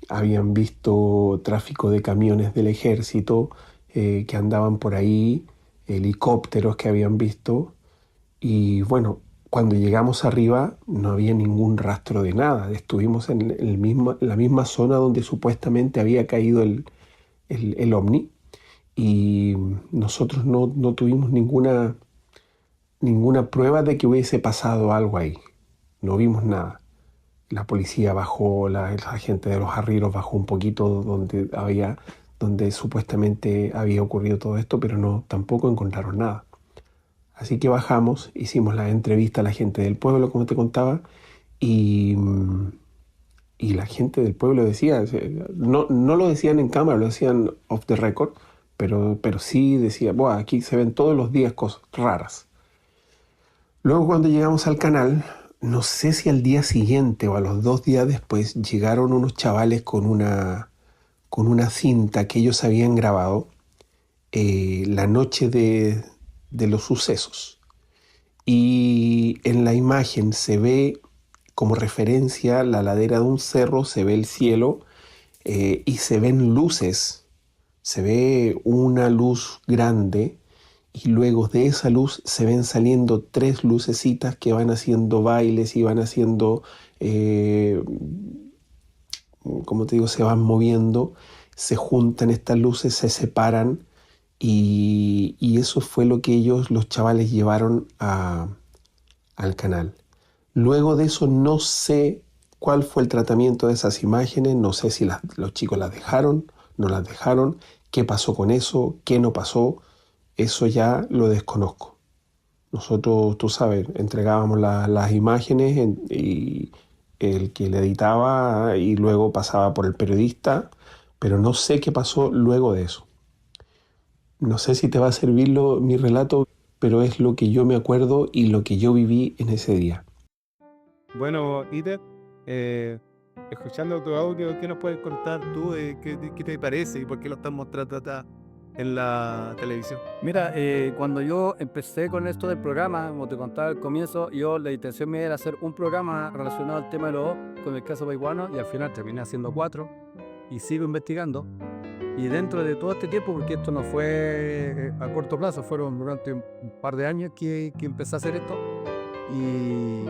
Habían visto tráfico de camiones del ejército que andaban por ahí, helicópteros que habían visto, y bueno, cuando llegamos arriba no había ningún rastro de nada. Estuvimos en la misma zona donde supuestamente había caído el ovni, y nosotros no tuvimos ninguna prueba de que hubiese pasado algo ahí. No vimos nada. La policía bajó, la gente de los arrieros bajó un poquito donde supuestamente había ocurrido todo esto, pero tampoco encontraron nada. Así que bajamos, hicimos la entrevista a la gente del pueblo, como te contaba, y la gente del pueblo decía, no lo decían en cámara, lo decían off the record, pero sí decía, "Buah, aquí se ven todos los días cosas raras". Luego, cuando llegamos al canal, no sé si al día siguiente o a los 2 días después, llegaron unos chavales con una cinta que ellos habían grabado la noche de los sucesos. Y en la imagen se ve como referencia la ladera de un cerro, se ve el cielo y se ven luces. Se ve una luz grande y luego de esa luz se ven saliendo 3 lucecitas que van haciendo bailes y van haciendo, como te digo, se van moviendo, se juntan estas luces, se separan, y eso fue lo que los chavales, llevaron al canal. Luego de eso no sé cuál fue el tratamiento de esas imágenes, no sé si los chicos las dejaron, no las dejaron, qué pasó con eso, qué no pasó, eso ya lo desconozco. Nosotros, tú sabes, entregábamos las imágenes y el que le editaba y luego pasaba por el periodista, pero no sé qué pasó luego de eso. No sé si te va a servir mi relato, pero es lo que yo me acuerdo y lo que yo viví en ese día. Bueno, Iter, escuchando tu audio, ¿qué nos puedes contar tú? ¿Qué te parece y por qué lo estás mostrando en la televisión? Mira, cuando yo empecé con esto del programa, como te contaba al comienzo, la intención mía era hacer un programa relacionado al tema de los con el caso Paiwano, y al final terminé haciendo 4 y sigo investigando. Y dentro de todo este tiempo, porque esto no fue a corto plazo, fueron durante un par de años que empecé a hacer esto, y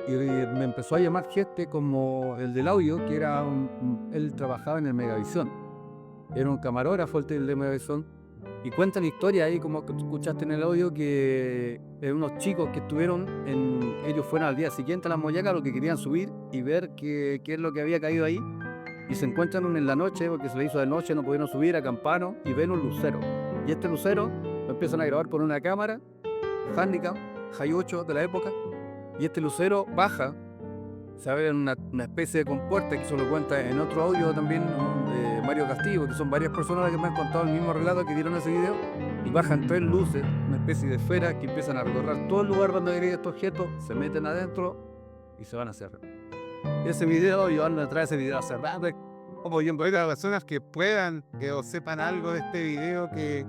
me empezó a llamar gente como el del audio, que era él trabajaba en el Megavisión, era un camarógrafo el de Megavisión, y cuenta la historia ahí, como que tú escuchaste en el audio, que unos chicos que ellos fueron al día siguiente a la Moyaca, lo que querían subir y ver qué es lo que había caído ahí, y se encuentran en la noche, porque se le hizo de noche, no pudieron subir, acamparon y ven un lucero. Y este lucero lo empiezan a grabar por una cámara Handicap, High 8 de la época, y este lucero baja, se abre una especie de compuerta, que eso lo cuenta en otro audio también Mario Castillo, que son varias personas las que me han contado el mismo relato que dieron ese video, y bajan 3 luces, una especie de esferas que empiezan a recorrer todo el lugar donde hay estos objetos, se meten adentro y se van a cerrar. Ese video, yo ando atrás de ese video hace rato, como yo invito a las personas que puedan, o sepan algo de este video que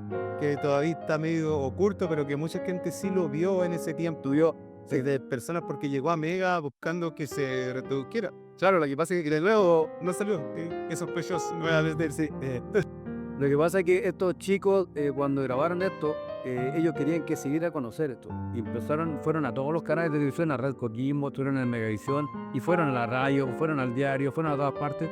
todavía está medio oculto, pero que mucha gente sí lo vio en ese tiempo. Vio de personas porque llegó a Mega buscando que se retradujera. Claro, lo que pasa es que de nuevo no salió, es sospechoso nuevamente. Lo que pasa es que estos chicos, cuando grabaron esto, ellos querían que se diera a conocer esto. Y fueron a todos los canales de televisión, a Red Coquimbo, estuvieron en Megavisión, y fueron a la radio, fueron al diario, fueron a todas partes.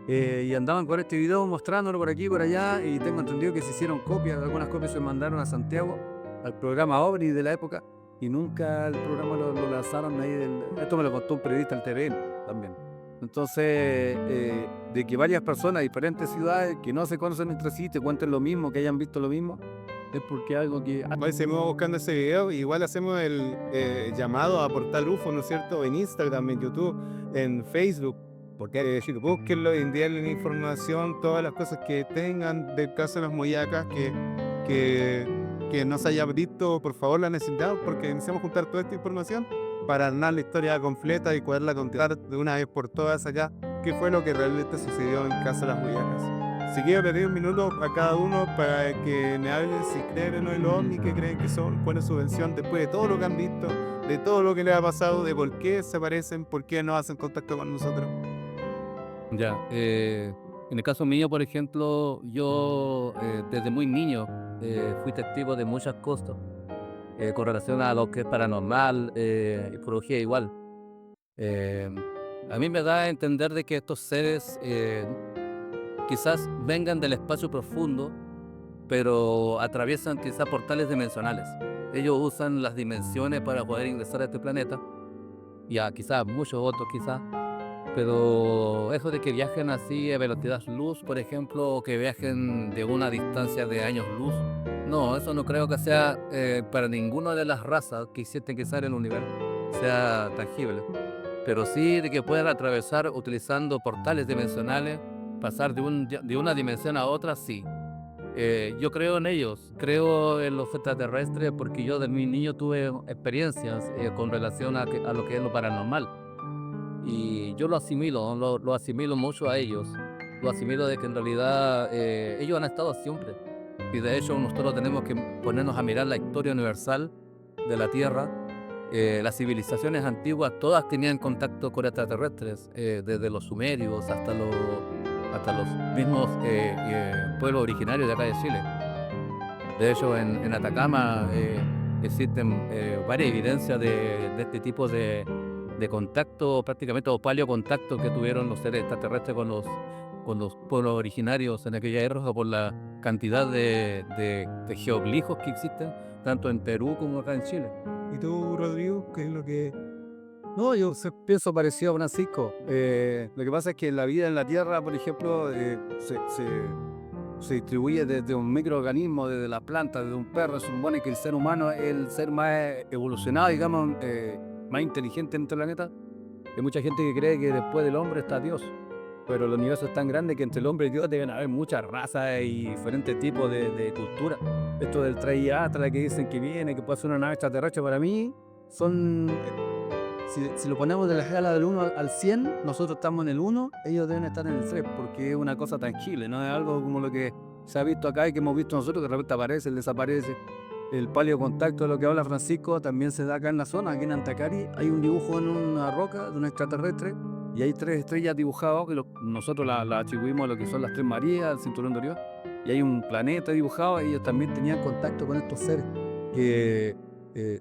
Y andaban con este video mostrándolo por aquí y por allá, y tengo entendido que se hicieron copias, algunas copias se mandaron a Santiago, al programa OVNI de la época, y nunca el programa lo lanzaron ahí. Esto me lo contó un periodista del TVN también. Entonces, de que varias personas de diferentes ciudades que no se conocen entre sí te cuenten lo mismo, que hayan visto lo mismo, es porque algo que... Igual seguimos buscando ese video, igual hacemos el llamado a Portal UFO, ¿no es cierto? En Instagram, en YouTube, en Facebook. Porque búsquenlo, envíenle información, todas las cosas que tengan del caso de las Moyacas, que no se haya visto, por favor la necesitamos, porque necesitamos juntar toda esta información para armar la historia completa y poderla contar de una vez por todas allá qué fue lo que realmente sucedió en el caso de las Moyacas. Así que le doy un minuto a cada uno para que me hablen si creen o no en los ovnis, qué creen que son, cuál es su versión después de todo lo que han visto, de todo lo que les ha pasado, de por qué se aparecen, por qué no hacen contacto con nosotros. Ya, en el caso mío, por ejemplo, yo desde muy niño fui testigo de muchas cosas con relación a lo que es paranormal, ufología igual. A mí me da a entender de que estos seres quizás vengan del espacio profundo, pero atraviesan quizás portales dimensionales. Ellos usan las dimensiones para poder ingresar a este planeta, y a quizás muchos otros quizás. Pero eso de que viajen así a velocidad luz, por ejemplo, o que viajen de una distancia de años luz, no, eso no creo que sea para ninguna de las razas que existen quizás en el universo sea tangible. Pero sí de que puedan atravesar utilizando portales dimensionales, pasar de una dimensión a otra, sí. Yo creo en ellos, creo en los extraterrestres, porque yo de mi niño tuve experiencias con relación a lo que es lo paranormal. Y yo lo asimilo mucho a ellos. Lo asimilo de que en realidad ellos han estado siempre. Y de hecho nosotros tenemos que ponernos a mirar la historia universal de la Tierra. Las civilizaciones antiguas todas tenían contacto con extraterrestres, desde los sumerios hasta los mismos pueblos originarios de acá de Chile. De hecho en Atacama existen varias evidencias de este tipo de contacto, prácticamente, o paleocontacto que tuvieron los seres extraterrestres con los pueblos originarios en aquella época, por la cantidad de geoglifos que existen, tanto en Perú como acá en Chile. ¿Y tú, Rodrigo, qué es lo que...? No, yo pienso parecido a Francisco. Lo que pasa es que la vida en la Tierra, por ejemplo, se distribuye desde un microorganismo, desde la planta, desde un perro. Se supone que el ser humano es el ser más evolucionado, digamos, más inteligente en este planeta. Hay mucha gente que cree que después del hombre está Dios, pero el universo es tan grande que entre el hombre y Dios deben haber muchas razas y diferentes tipos de cultura. Esto del Traiatra que dicen que viene, que puede ser una nave extraterrestre, para mí son... Si lo ponemos de la escala del 1 al 100, nosotros estamos en el 1, ellos deben estar en el 3, porque es una cosa tangible, no es algo como lo que se ha visto acá y que hemos visto nosotros, que de repente aparece, desaparece. El paleocontacto de lo que habla Francisco también se da acá en la zona, aquí en Antacari. Hay un dibujo en una roca de un extraterrestre y hay 3 estrellas dibujadas, que nosotros la atribuimos a lo que son las 3 Marías, el cinturón de Orión. Y hay un planeta dibujado, y ellos también tenían contacto con estos seres. Que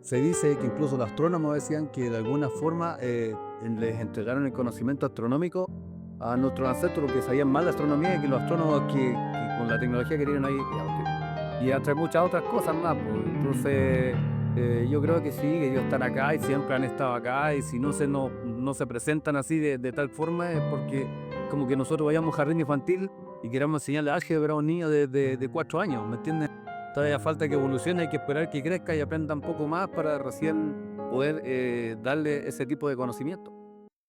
se dice que incluso los astrónomos decían que de alguna forma les entregaron el conocimiento astronómico a nuestros ancestros, que sabían más de astronomía, y que los astrónomos que con la tecnología que tienen ahí, y entre muchas otras cosas más. Pues. Entonces yo creo que sí, que ellos están acá y siempre han estado acá, y si no se presentan así de tal forma es porque como que nosotros vayamos a un jardín infantil y queramos enseñarle álgebra a un niño de 4 años, ¿me entiendes? Todavía falta que evolucione, hay que esperar que crezca y aprenda un poco más para recién poder darle ese tipo de conocimiento.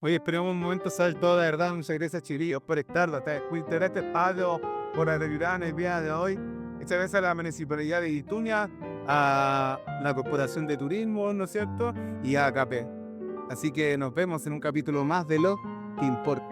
Oye, esperemos un momento, salto, de verdad, muchas gracias, chiquillos, por estar, por este espacio, por ayudar en el día de hoy. Muchas gracias a la Municipalidad de Ituña, a la Corporación de Turismo, ¿no es cierto? Y a AKP. Así que nos vemos en un capítulo más de Lo que Importa.